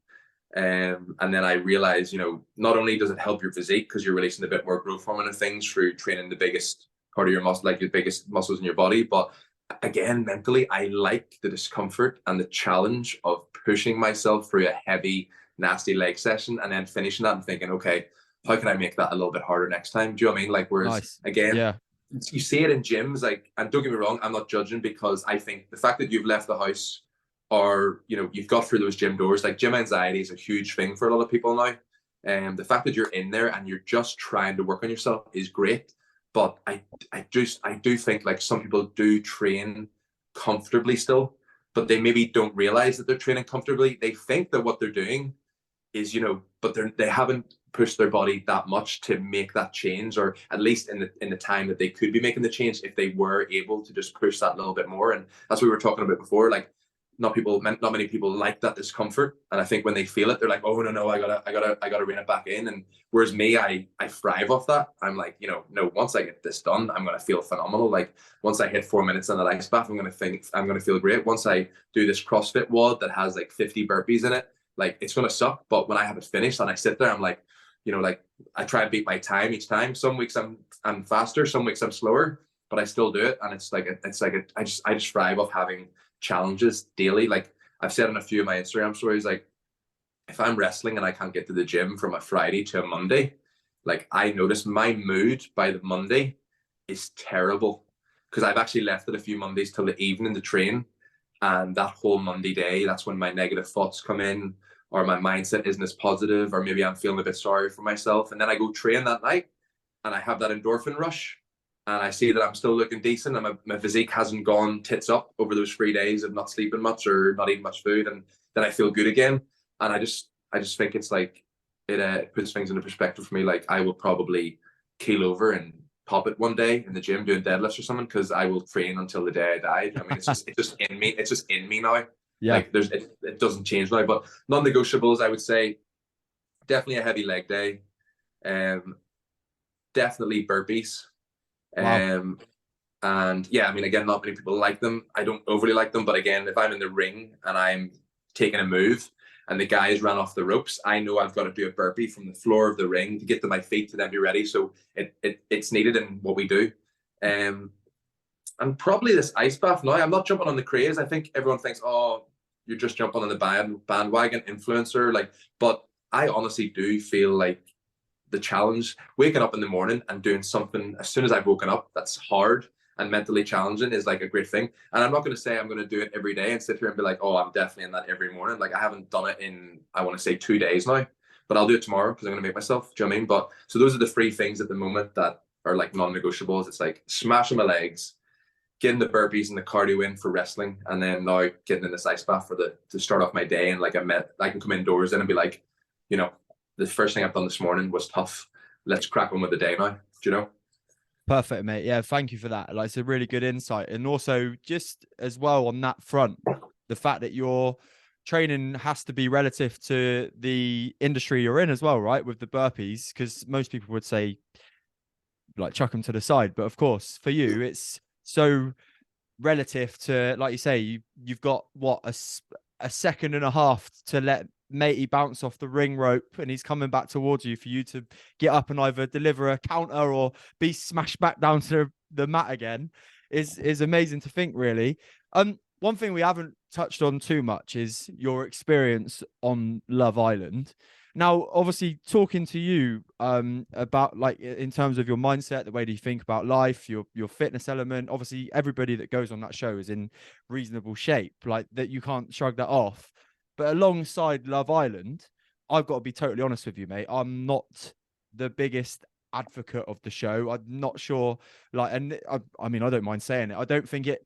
And then I realized, not only does it help your physique because you're releasing a bit more growth hormone and things through training the biggest part of your muscle, like the biggest muscles in your body, but again, mentally, I like the discomfort and the challenge of pushing myself through a heavy, nasty leg session and then finishing that and thinking, okay, how can I make that a little bit harder next time? Do you know what I mean? Like, whereas Nice. again, Yeah. you see it in gyms, like, and don't get me wrong, I'm not judging, because I think the fact that you've left the house, or you've got through those gym doors, like gym anxiety is a huge thing for a lot of people now. And the fact that you're in there and you're just trying to work on yourself is great. But I do think like some people do train comfortably still, but they maybe don't realize that they're training comfortably. They think that what they're doing is, but they haven't pushed their body that much to make that change, or at least in the time that they could be making the change if they were able to just push that little bit more. And that's what we were talking about before. Like, not many people like that discomfort, and I think when they feel it, they're like, oh no, I gotta rein it back in. And whereas me, I thrive off that. I'm like, no, once I get this done, I'm gonna feel phenomenal. Like once I hit 4 minutes in the ice bath, I'm gonna feel great. Once I do this CrossFit WOD that has like 50 burpees in it, like it's gonna suck, but when I have it finished and I sit there, I'm like, like I try and beat my time each time. Some weeks I'm faster, some weeks I'm slower, but I still do it. And I just thrive off having challenges daily. Like I've said on a few of my Instagram stories, like if I'm wrestling and I can't get to the gym from a Friday to a Monday, like I notice my mood by the Monday is terrible, because I've actually left it a few Mondays till the evening to train, and that whole Monday day, that's when my negative thoughts come in, or my mindset isn't as positive, or maybe I'm feeling a bit sorry for myself, and then I go train that night and I have that endorphin rush, and I see that I'm still looking decent, and my physique hasn't gone tits up over those 3 days of not sleeping much or not eating much food, and then I feel good again. And I just think it's like it puts things into perspective for me. Like I will probably keel over and pop it one day in the gym doing deadlifts or something, because I will train until the day I die. I mean, it's just in me. It's just in me now. Yeah. Like it doesn't change now. But non-negotiables, I would say, definitely a heavy leg day. Definitely burpees. Wow. And yeah, I mean, again, not many people like them. I don't overly like them, but again, if I'm in the ring and I'm taking a move and the guys ran off the ropes, I know I've got to do a burpee from the floor of the ring to get to my feet to then be ready. So it's needed in what we do. And probably this ice bath now, I'm not jumping on the craze. I think everyone thinks, oh, you're just jumping on the bandwagon influencer. Like, but I honestly do feel like the challenge, waking up in the morning and doing something as soon as I've woken up that's hard and mentally challenging, is like a great thing. And I'm not going to say I'm going to do it every day and sit here and be like, oh, I'm definitely in that every morning. Like I haven't done it in, I want to say 2 days now, but I'll do it tomorrow because I'm going to make myself. Do you know what I mean? But so those are the 3 things at the moment that are like non-negotiables. It's like smashing my legs, getting the burpees and the cardio in for wrestling, and then now getting in this ice bath to start off my day. And like I can come indoors and be like, the first thing I've done this morning was tough. Let's crack on with the day now. Do you know? Perfect, mate. Yeah, thank you for that. Like, it's a really good insight. And also, just as well on that front, the fact that your training has to be relative to the industry you're in as well, right? With the burpees, because most people would say like chuck them to the side. But of course, for you, it's so relative to, like you say, you've got what, a second and a half to let matey bounce off the ring rope, and he's coming back towards you for you to get up and either deliver a counter or be smashed back down to the mat again is amazing to think, really. One thing we haven't touched on too much is your experience on Love Island. Now, obviously, talking to you about, like, in terms of your mindset, the way that you think about life, your fitness element. Obviously, everybody that goes on that show is in reasonable shape, like that. You can't shrug that off. But alongside Love Island, I've got to be totally honest with you, mate. I'm not the biggest advocate of the show. I'm not sure, like, and I mean, I don't mind saying it. I don't think it.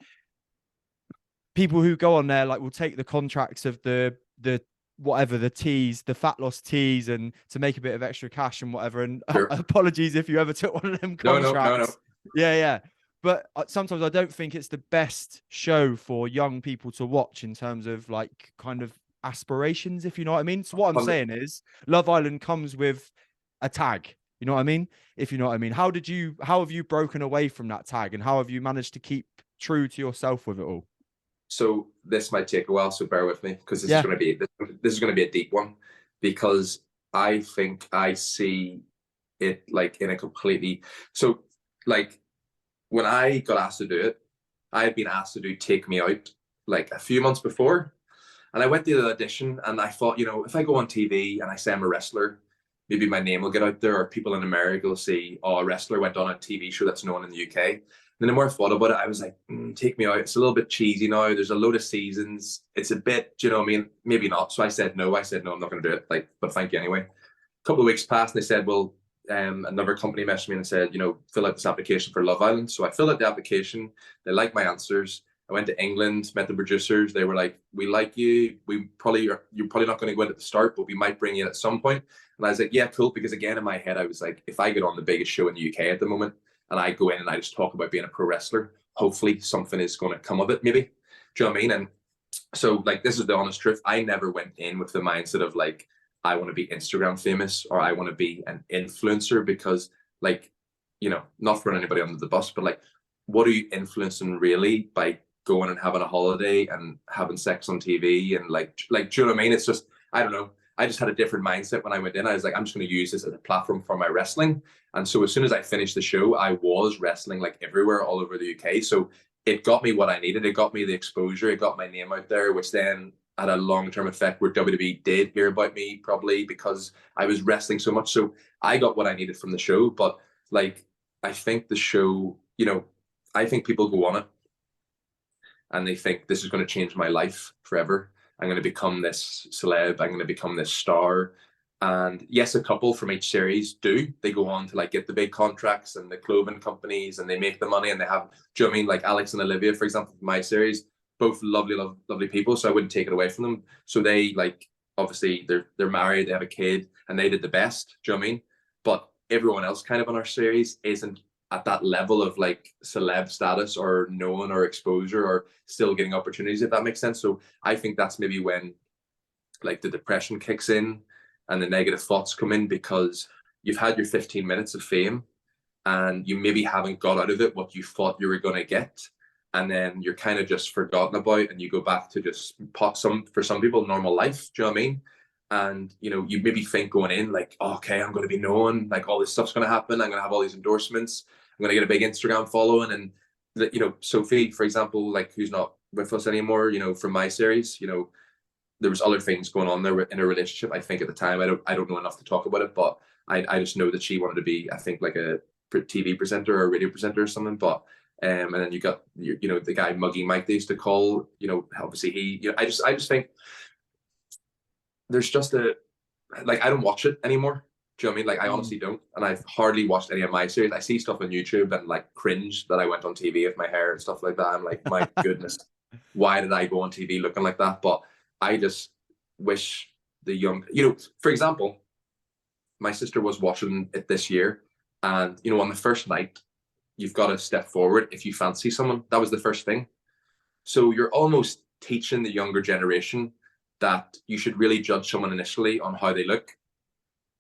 People who go on there, like, will take the contracts of the whatever, the teas, the fat loss teas, and to make a bit of extra cash and whatever. And Sure. apologies if you ever took one of them No, contracts. no. Yeah. But sometimes I don't think it's the best show for young people to watch in terms of, like, kind of aspirations, if you know what I mean. So what I'm saying is, Love Island comes with a tag. You know what I mean? If you know what I mean. How have you broken away from that tag, and how have you managed to keep true to yourself with it all? So this might take a while, so bear with me, because this is going to be a deep one, because I think I see it like in a completely, so like when I got asked to do it, I had been asked to do Take Me Out like a few months before, and I went to the audition, and I thought, if I go on TV and I say I'm a wrestler, maybe my name will get out there, or people in America will see, oh, a wrestler went on a TV show that's known in the UK. And the more I thought about it, I was like, Take Me Out, it's a little bit cheesy now. There's a load of seasons. It's a bit, do you know what I mean? Maybe not. So I said no, I'm not going to do it. Like, but thank you anyway. A couple of weeks passed, and they said, well, another company messaged me and said, fill out this application for Love Island. So I filled out the application. They liked my answers. I went to England, met the producers. They were like, we like you. You're probably not going to go in at the start, but we might bring you in at some point. And I was like, yeah, cool. Because again, in my head, I was like, if I get on the biggest show in the UK at the moment, and I go in and I just talk about being a pro wrestler, hopefully something is going to come of it, maybe. Do you know what I mean? And so, like, this is the honest truth. I never went in with the mindset of, like, I want to be Instagram famous or I want to be an influencer, because, like, not throwing anybody under the bus, but, like, what are you influencing really by going and having a holiday and having sex on TV? And like, do you know what I mean? It's just, I don't know. I just had a different mindset when I went in. I was like, I'm just going to use this as a platform for my wrestling. And so as soon as I finished the show, I was wrestling like everywhere, all over the UK. So it got me what I needed. It got me the exposure. It got my name out there, which then had a long-term effect where WWE did hear about me, probably because I was wrestling so much. So I got what I needed from the show. But, like, I think the show, I think people go on it and they think this is going to change my life forever. I'm going to become this celeb. I'm going to become this star. And yes, a couple from each series do. They go on to, like, get the big contracts and the clothing companies, and they make the money, and they have, do you know what I mean? Like Alex and Olivia, for example, from my series, both lovely people. So I wouldn't take it away from them. So they, like, obviously they're married, they have a kid, and they did the best. Do you know what I mean? But everyone else kind of on our series isn't at that level of, like, celeb status or known or exposure or still getting opportunities, if that makes sense. So I think that's maybe when, like, the depression kicks in and the negative thoughts come in, because you've had your 15 minutes of fame and you maybe haven't got out of it what you thought you were going to get. And then you're kind of just forgotten about, and you go back to just for some people, normal life. Do you know what I mean? And, you maybe think going in, like, oh, okay, I'm going to be known, like, all this stuff's going to happen. I'm going to have all these endorsements. I'm going to get a big Instagram following. And, Sophie, for example, like, who's not with us anymore, from my series, there was other things going on there in a relationship. I think at the time, I don't know enough to talk about it, but I just know that she wanted to be, I think, like a TV presenter or a radio presenter or something. But and then you got the guy Muggy Mike they used to call. Obviously he. I just think there's just I don't watch it anymore. Do you know what I mean? Like, I honestly don't, and I've hardly watched any of my series. I see stuff on YouTube and, like, cringe that I went on TV with my hair and stuff like that. I'm like, my goodness, why did I go on TV looking like that? But I just wish the young, for example, my sister was watching it this year, and, on the first night, you've got to step forward if you fancy someone. That was the first thing. So you're almost teaching the younger generation that you should really judge someone initially on how they look.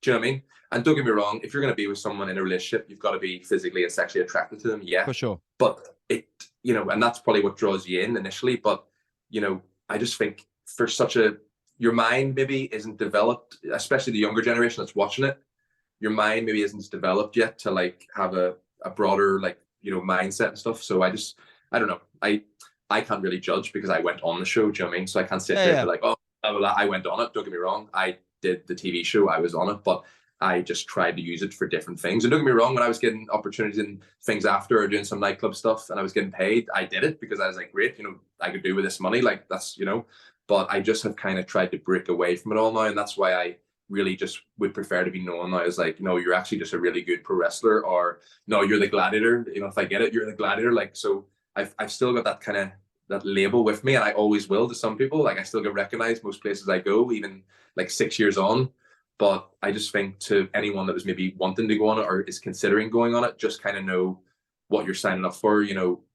Do you know what I mean? And don't get me wrong, if you're going to be with someone in a relationship, you've got to be physically and sexually attracted to them. Yeah. For sure. But and that's probably what draws you in initially. But, I just think for your mind maybe isn't developed, especially the younger generation that's watching it. Your mind maybe isn't developed yet to like have a broader, like, mindset and stuff. So I don't know. I can't really judge because I went on the show. Do you know what I mean? So I can't sit there and be like, oh, I went on it. Don't get me wrong. I did the TV show. I was on it, but I just tried to use it for different things. And don't get me wrong, when I was getting opportunities and things after or doing some nightclub stuff and I was getting paid, I did it because I was like, great, I could do with this money. Like that's, but I just have kind of tried to break away from it all now. And that's why I really just would prefer to be known now as like, no, you're actually just a really good pro wrestler, or no, you're the gladiator. If I get it, you're the gladiator. Like, so I've still got that kind of, that label with me, and I always will to some people. Like I still get recognized most places I go, even like 6 years on. But I just think to anyone that was maybe wanting to go on it or is considering going on it, just kind of know what you're signing up for,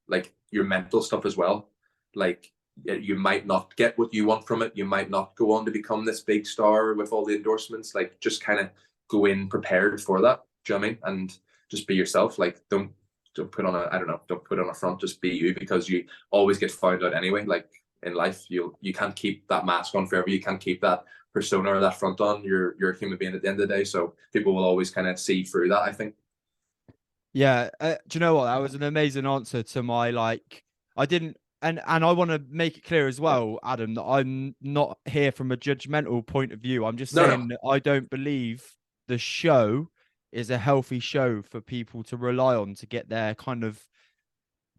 like your mental stuff as well. Like you might not get what you want from it. You might not go on to become this big star with all the endorsements. Like just kind of go in prepared for that. Do you know what I mean? And just be yourself. Like don't put on don't put on a front, just be you, because you always get found out anyway. Like in life, you can't keep that mask on forever. You can't keep that persona or that front on. You're a human being at the end of the day, so people will always kind of see through that, I think. Yeah, do you know what? That was an amazing answer to my I didn't, and I want to make it clear as well, Adam, that I'm not here from a judgmental point of view. I'm just saying that I don't believe the show is a healthy show for people to rely on to get their kind of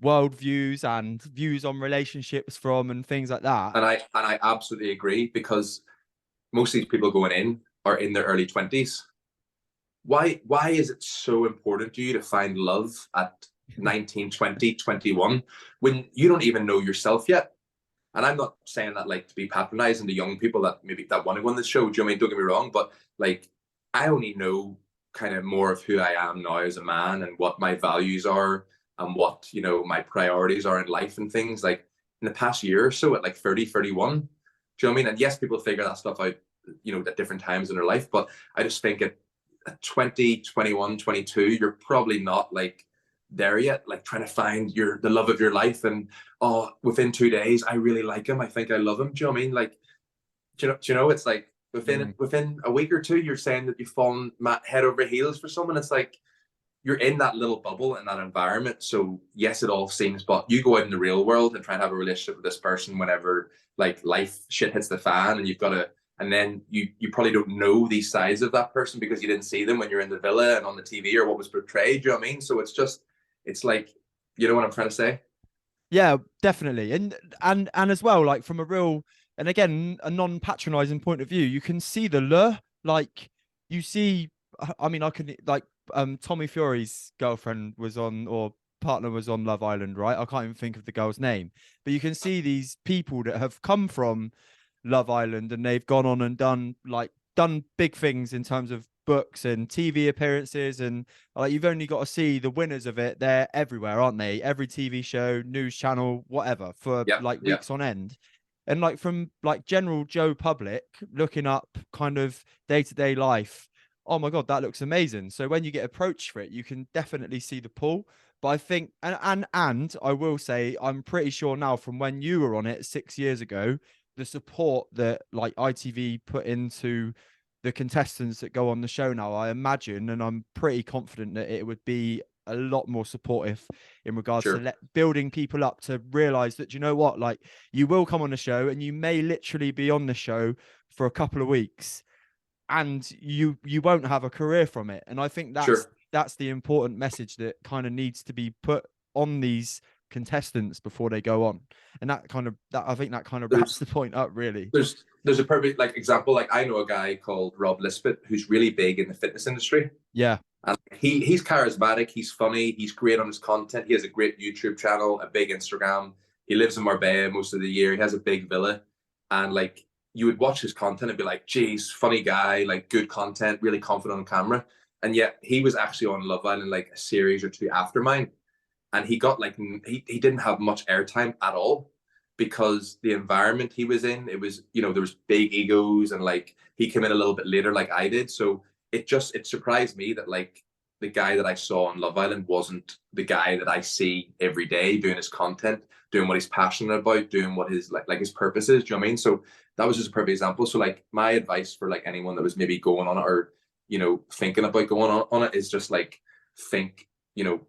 world views and views on relationships from and things like that. And I absolutely agree, because most of these people going in are in their early 20s. Why is it so important to you to find love at 19, 20, 21 when you don't even know yourself yet? And I'm not saying that like to be patronizing to young people that want to go on this show. Do you know what I mean? Don't get me wrong, but like I only know kind of more of who I am now as a man and what my values are and what, my priorities are in life and things, like in the past year or so at like 30, 31. Do you know what I mean? And yes, people figure that stuff out, at different times in their life. But I just think at 20, 21, 22, you're probably not like there yet, like trying to find the love of your life. And within 2 days, I really like him. I think I love him. Do you know what I mean? Like, do you know, it's like within a week or two, you're saying that you've fallen head over heels for someone. It's like you're in that little bubble in that environment. So yes, it all seems, but you go out in the real world and try and have a relationship with this person whenever like life shit hits the fan, and you've got to, and then you probably don't know these sides of that person because you didn't see them when you're in the villa and on the TV or what was portrayed. Do you know what I mean? So it's like, you know what I'm trying to say? Yeah, definitely. And as well, like from a real, and again, a non-patronizing point of view, you can see the lure. Like you see, I mean, I can like Tommy Fury's girlfriend was on, or partner was on Love Island, right? I can't even think of the girl's name, but you can see these people that have come from Love Island and they've gone on and done big things in terms of books and TV appearances, and like you've only got to see the winners of it. They're everywhere, aren't they? Every TV show, news channel, whatever, for weeks on end. And like from like general Joe public looking up kind of day-to-day life, oh my god, that looks amazing. So when you get approached for it, you can definitely see the pull. But I think, and I will say, I'm pretty sure now from when you were on it 6 years ago, the support that like ITV put into the contestants that go on the show now, I imagine, and I'm pretty confident that it would be a lot more supportive in regards to building people up to realize that, you know what, like you will come on the show and you may literally be on the show for a couple of weeks and you won't have a career from it. And I think that's the important message that kind of needs to be put on these contestants before they go on. And I think that kind of wraps the point up, really. There's a perfect like example. Like I know a guy called Rob Lispett who's really big in the fitness industry. Yeah. And he's charismatic, he's funny, he's great on his content. He has a great YouTube channel, a big Instagram. He lives in Marbella most of the year. He has a big villa. And like you would watch his content and be like, geez, funny guy, like good content, really confident on camera. And yet he was actually on Love Island like a series or two after mine. And he got like, he didn't have much airtime at all because the environment he was in, it was, there was big egos and like he came in a little bit later like I did. So it surprised me that like the guy that I saw on Love Island wasn't the guy that I see every day doing his content, doing what he's passionate about, doing what his like his purpose is. Do you know what I mean? So that was just a perfect example. So like my advice for like anyone that was maybe going on it or, you know, thinking about going on it is just like think, you know,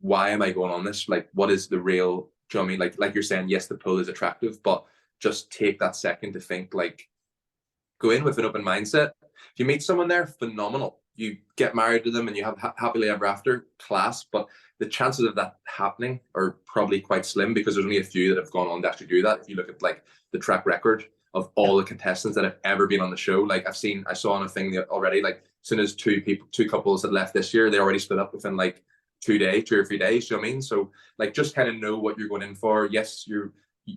why am I going on this? Like, what is the real, do you know what I mean? Like you're saying, yes, the pull is attractive, but just take that second to think, like, go in with an open mindset. If you meet someone there, phenomenal. You get married to them and you have happily ever after, class. But the chances of that happening are probably quite slim because there's only a few that have gone on to actually do that. If you look at like the track record of all the contestants that have ever been on the show, like I saw on a thing that already, like as soon as two couples had left this year, they already split up within like 2 days, 2 or 3 days. Do you know what I mean? So like just kind of know what you're going in for. Yes,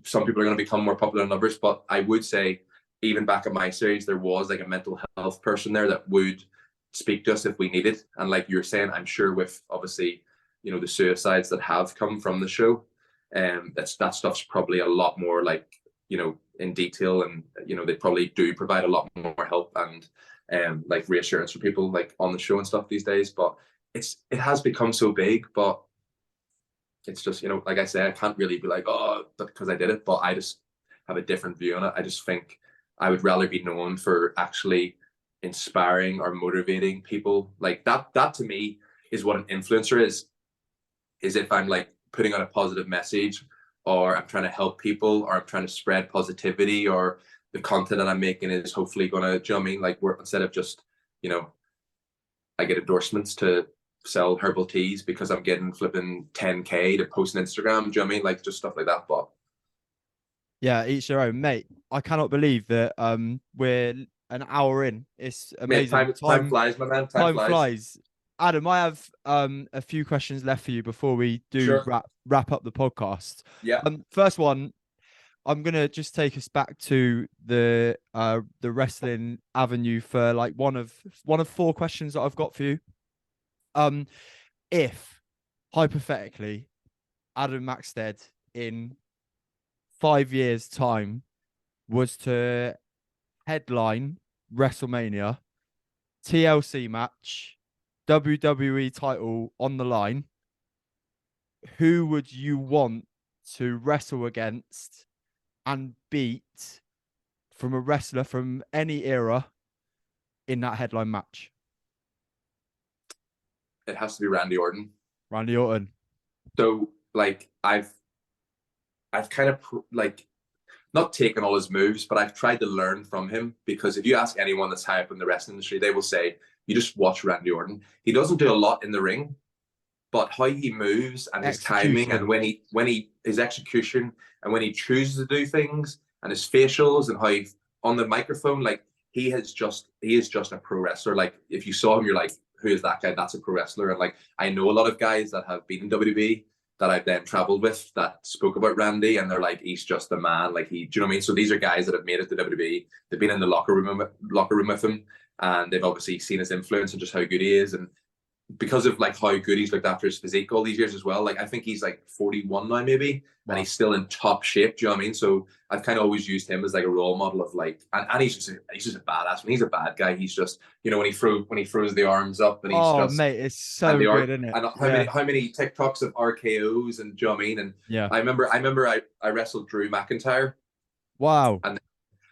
some people are going to become more popular than others, but I would say even back at my series, there was like a mental health person there that would speak to us if we needed. And like you're saying, I'm sure with obviously, you know, the suicides that have come from the show, that stuff's probably a lot more like, you know, in detail, and you know, they probably do provide a lot more help and like reassurance for people like on the show and stuff these days. But it has become so big, but it's just, you know, like I say, I can't really be like, oh, because I did it, but I just have a different view on it. I just think I would rather be known for actually inspiring or motivating people. Like that to me is what an influencer is if I'm like putting out a positive message, or I'm trying to help people, or I'm trying to spread positivity, or the content that I'm making is hopefully gonna, do you know what I mean? Like we're, instead of just, you know, I get endorsements to sell herbal teas because I'm getting flipping 10K to post on Instagram, do you know what I mean? Like just stuff like that. But Yeah, each their own, mate. I cannot believe that we're an hour in. It's man, amazing. time flies, my man. Time Time flies. flies. Adam, I have a few questions left for you before we do Sure. wrap up the podcast. Yeah. First one, I'm gonna just take us back to the wrestling avenue for like one of 4 questions that I've got for you. If hypothetically Adam Maxted in 5 years' time was to headline WrestleMania, TLC match, WWE title on the line, who would you want to wrestle against and beat from a wrestler from any era in that headline match? It has to be Randy Orton. Randy Orton. So like I've kind of like not taken all his moves, but I've tried to learn from him, because if you ask anyone that's high up in the wrestling industry, they will say you just watch Randy Orton. He doesn't do a lot in the ring, but how he moves and his timing, and when he his execution, and when he chooses to do things, and his facials, and how he, on the microphone, like he is just a pro wrestler. Like if you saw him, you're like, who is that guy? That's a pro wrestler. And like I know a lot of guys that have been in WWE that I've then traveled with that spoke about Randy, and they're like, he's just a man. Like do you know what I mean? So these are guys that have made it to WWE. They've been in the locker room with him, and they've obviously seen his influence and just how good he is. And because of like how good he's looked after his physique all these years as well. Like I think he's like 41 now maybe, wow. And he's still in top shape. Do you know what I mean? So I've kind of always used him as like a role model of like, and he's just a badass. When he's a bad guy, he's just, you know, when he throws the arms up, and he's just, mate, it's so good, isn't it? And how many TikToks of RKOs, and do you know what I mean? And yeah, I remember I wrestled Drew McIntyre. Wow. And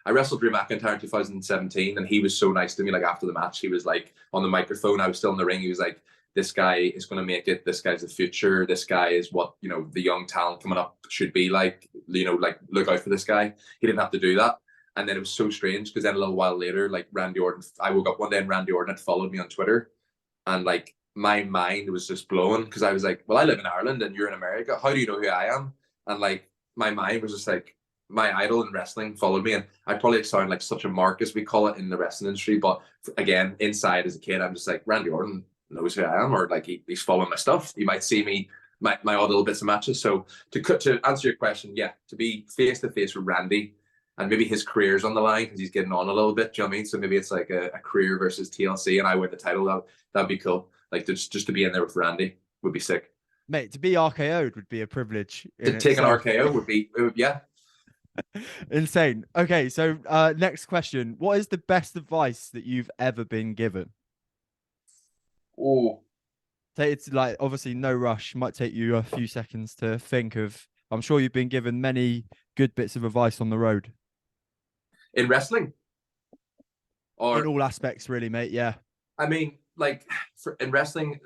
I wrestled Drew McIntyre in 2017, and he was so nice to me. Like after the match, he was like on the microphone. I was still in the ring. He was like, "This guy is going to make it. This guy's the future. This guy is what, you know, the young talent coming up should be like. You know, like look out for this guy." He didn't have to do that, and then it was so strange because then a little while later, like Randy Orton, I woke up one day and Randy Orton had followed me on Twitter, and like my mind was just blown because I was like, "Well, I live in Ireland and you're in America. How do you know who I am?" And like my mind was just like, my idol in wrestling followed me, and I probably sound like such a mark, as we call it in the wrestling industry. But again, inside as a kid, I'm just like, Randy Orton knows who I am, or like he's following my stuff. He might see me, my odd little bits of matches. So to answer your question, yeah, to be face to face with Randy, and maybe his career's on the line because he's getting on a little bit. Do you know what I mean? So maybe it's like a career versus TLC, and I win the title. That'd be cool. Like just to be in there with Randy would be sick. Mate, to be RKO'd would be a privilege. To take an RKO would be, yeah. Insane. Okay, so next question. What is the best advice that you've ever been given? Oh, It's like obviously no rush. Might take you a few seconds to think of. I'm sure you've been given many good bits of advice on the road. in wrestling, In or all aspects, really, mate. Yeah. I mean, like in wrestling,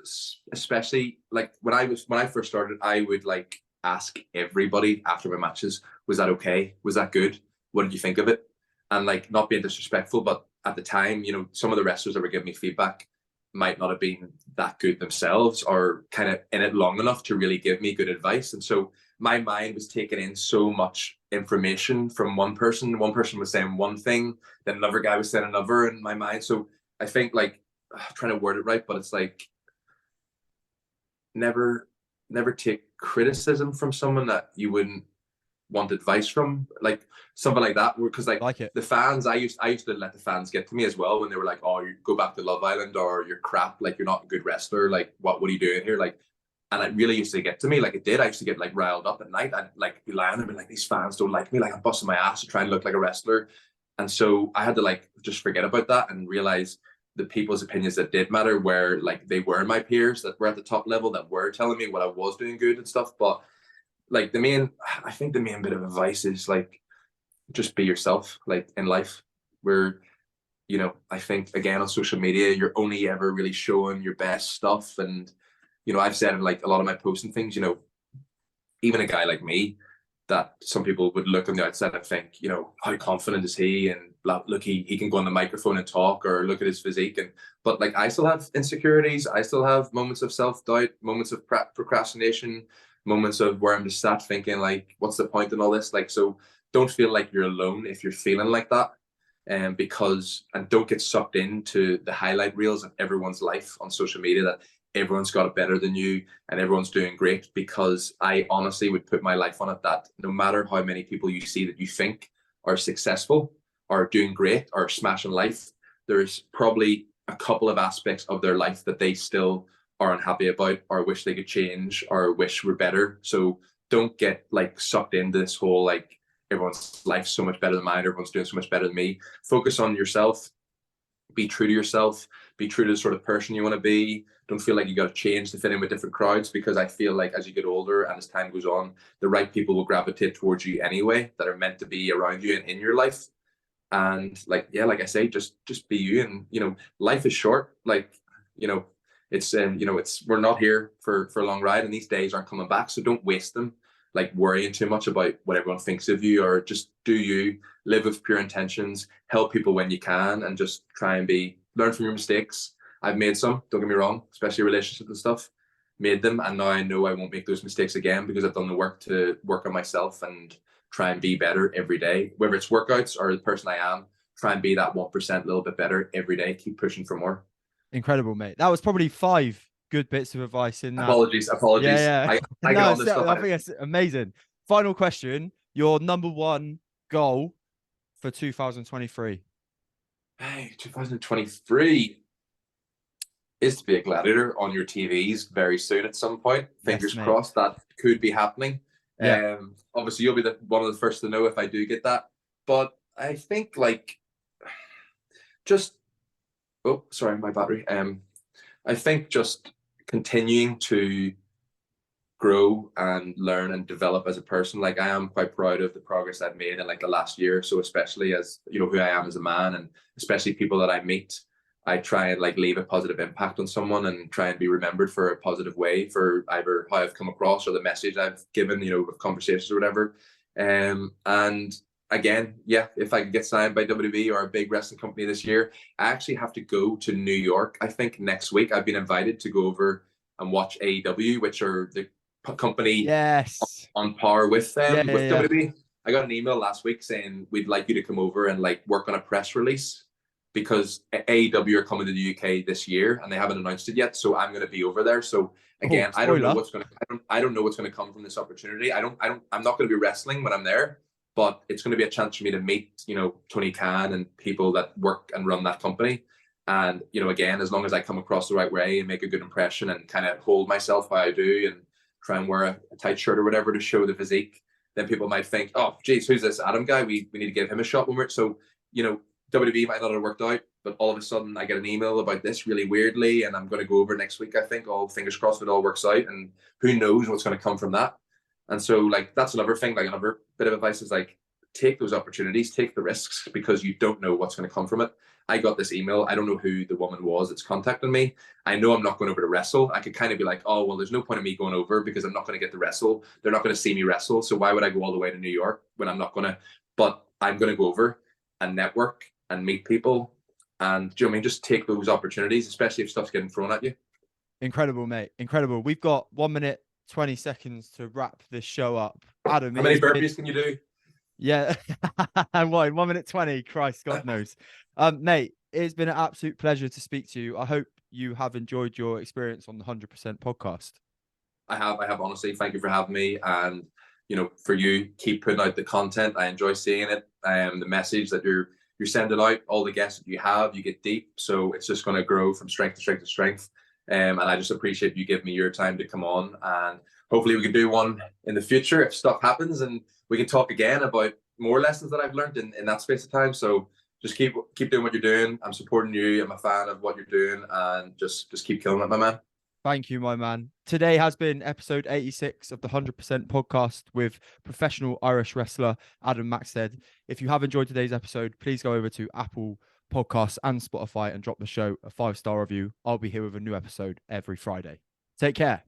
especially like when I first started, I would like ask everybody after my matches, was that okay? Was that good? What did you think of it? And like not being disrespectful, but at the time, you know, some of the wrestlers that were giving me feedback might not have been that good themselves or kind of in it long enough to really give me good advice. And so my mind was taking in so much information from one person. One person was saying one thing, then another guy was saying another in my mind. So I think like I'm trying to word it right, but it's like never never take criticism from someone that you wouldn't want advice from, like something like that. Because like Like it. the fans, I used to let the fans get to me as well when they were like, "Oh, you go back to Love Island, or you're crap, like you're not a good wrestler, like what are you doing here?" Like, and it really used to get to me. Like it did. I used to get like riled up at night. I'd like be lying and be like, "These fans don't like me. Like I'm busting my ass to try and look like a wrestler." And so I had to like just forget about that and realize the people's opinions that did matter were like they were my peers that were at the top level that were telling me what I was doing good and stuff. But like I think the main bit of advice is like just be yourself, like in life. Where, you know, I think again on social media you're only ever really showing your best stuff. And you know, I've said in like a lot of my posts and things, you know, even a guy like me, that some people would look on the outside and think, you know, how confident is he? And look, he can go on the microphone and talk, or look at his physique. And but like I still have insecurities. I still have moments of self doubt, moments of procrastination, moments of where I'm just sat thinking like, what's the point in all this? Like, so don't feel like you're alone if you're feeling like that. And don't get sucked into the highlight reels of everyone's life on social media, that everyone's got it better than you and everyone's doing great. Because I honestly would put my life on it that no matter how many people you see that you think are successful or doing great or smashing life, there's probably a couple of aspects of their life that they still are unhappy about or wish they could change or wish were better. So don't get like sucked into this whole like everyone's life so much better than mine, everyone's doing so much better than me. Focus on yourself, be true to yourself, be true to the sort of person you want to be. Don't feel like you got to change to fit in with different crowds, because I feel like as you get older and as time goes on, the right people will gravitate towards you anyway, that are meant to be around you and in your life. And like, yeah, like I say, just be you. And you know, life is short. Like, you know, it's we're not here for a long ride, and these days aren't coming back. So don't waste them like worrying too much about what everyone thinks of you, or just do you, live with pure intentions, help people when you can, and just try and learn from your mistakes. I've made some, don't get me wrong, especially relationships and stuff, made them. And now I know I won't make those mistakes again, because I've done the work to work on myself and try and be better every day, whether it's workouts or the person I am. Try and be that 1% a little bit better every day. Keep pushing for more. Incredible, mate. That was probably five good bits of advice in that. Apologies. Yeah, yeah. I get No, on this stuff. I think it's amazing. Final question. Your number one goal for 2023? Hey, 2023 is to be a gladiator on your TVs very soon at some point. Yes, Fingers mate. crossed that could be happening. Yeah. Obviously you'll be one of the first to know if I do get that. But I think like just oh sorry, my battery. I think just continuing to grow and learn and develop as a person. Like I am quite proud of the progress I've made in like the last year. So especially as you know who I am as a man, and especially people that I meet, I try and like leave a positive impact on someone and try and be remembered for a positive way for either how I've come across or the message I've given, you know, with conversations or whatever. And again, yeah, if I could get signed by WWE or a big wrestling company this year, I actually have to go to New York. I think next week I've been invited to go over and watch AEW, which are the company Yes. on par with Yeah, them yeah, with yeah. WWE. I got an email last week saying we'd like you to come over and like work on a press release, because AEW are coming to the UK this year and they haven't announced it yet. So I'm going to be over there. So Oh, again, I don't know spoiler. what's going to I don't know what's going to come from this opportunity. I'm not going to be wrestling when I'm there, but it's going to be a chance for me to meet, you know, Tony Khan and people that work and run that company. And you know, again, as long as I come across the right way and make a good impression and kind of hold myself how I do and try and wear a tight shirt or whatever to show the physique, then people might think, oh, geez, who's this Adam guy? We need to give him a shot when we're so, you know, WWE might not have worked out, but all of a sudden I get an email about this really weirdly, and I'm going to go over next week. I think, all fingers crossed, it all works out, and who knows what's going to come from that. And so, like, that's another thing. Like, another bit of advice is, like, take those opportunities, take the risks, because you don't know what's going to come from it. I got this email. I don't know who the woman was that's contacting me. I know I'm not going over to wrestle. I could kind of be like, oh, well, there's no point in me going over because I'm not going to get to wrestle. They're not going to see me wrestle. So why would I go all the way to New York when I'm not going to? But I'm going to go over and network and meet people. And, do you know what I mean? Just take those opportunities, especially if stuff's getting thrown at you. Incredible, mate. Incredible. We've got 1 minute, 20 seconds to wrap this show up. Adam, how many burpees can you do? Yeah. What, in 1 minute 20? Christ, God knows. Mate, it's been an absolute pleasure to speak to you. I hope you have enjoyed your experience on the 100% podcast. I have, honestly. Thank you for having me. And, you know, for you, keep putting out the content. I enjoy seeing it. The message that you're sending out, all the guests that you have, you get deep. So it's just going to grow from strength to strength to strength. And I just appreciate you giving me your time to come on. And hopefully we can do one in the future if stuff happens, and we can talk again about more lessons that I've learned in that space of time. So just keep doing what you're doing. I'm supporting you. I'm a fan of what you're doing, and just keep killing it, my man. Thank you, my man. Today has been episode 86 of the 100% podcast with professional Irish wrestler Adam Maxted. If you have enjoyed today's episode, please go over to Apple Podcasts and Spotify and drop the show a 5-star review. I'll be here with a new episode every Friday. Take care.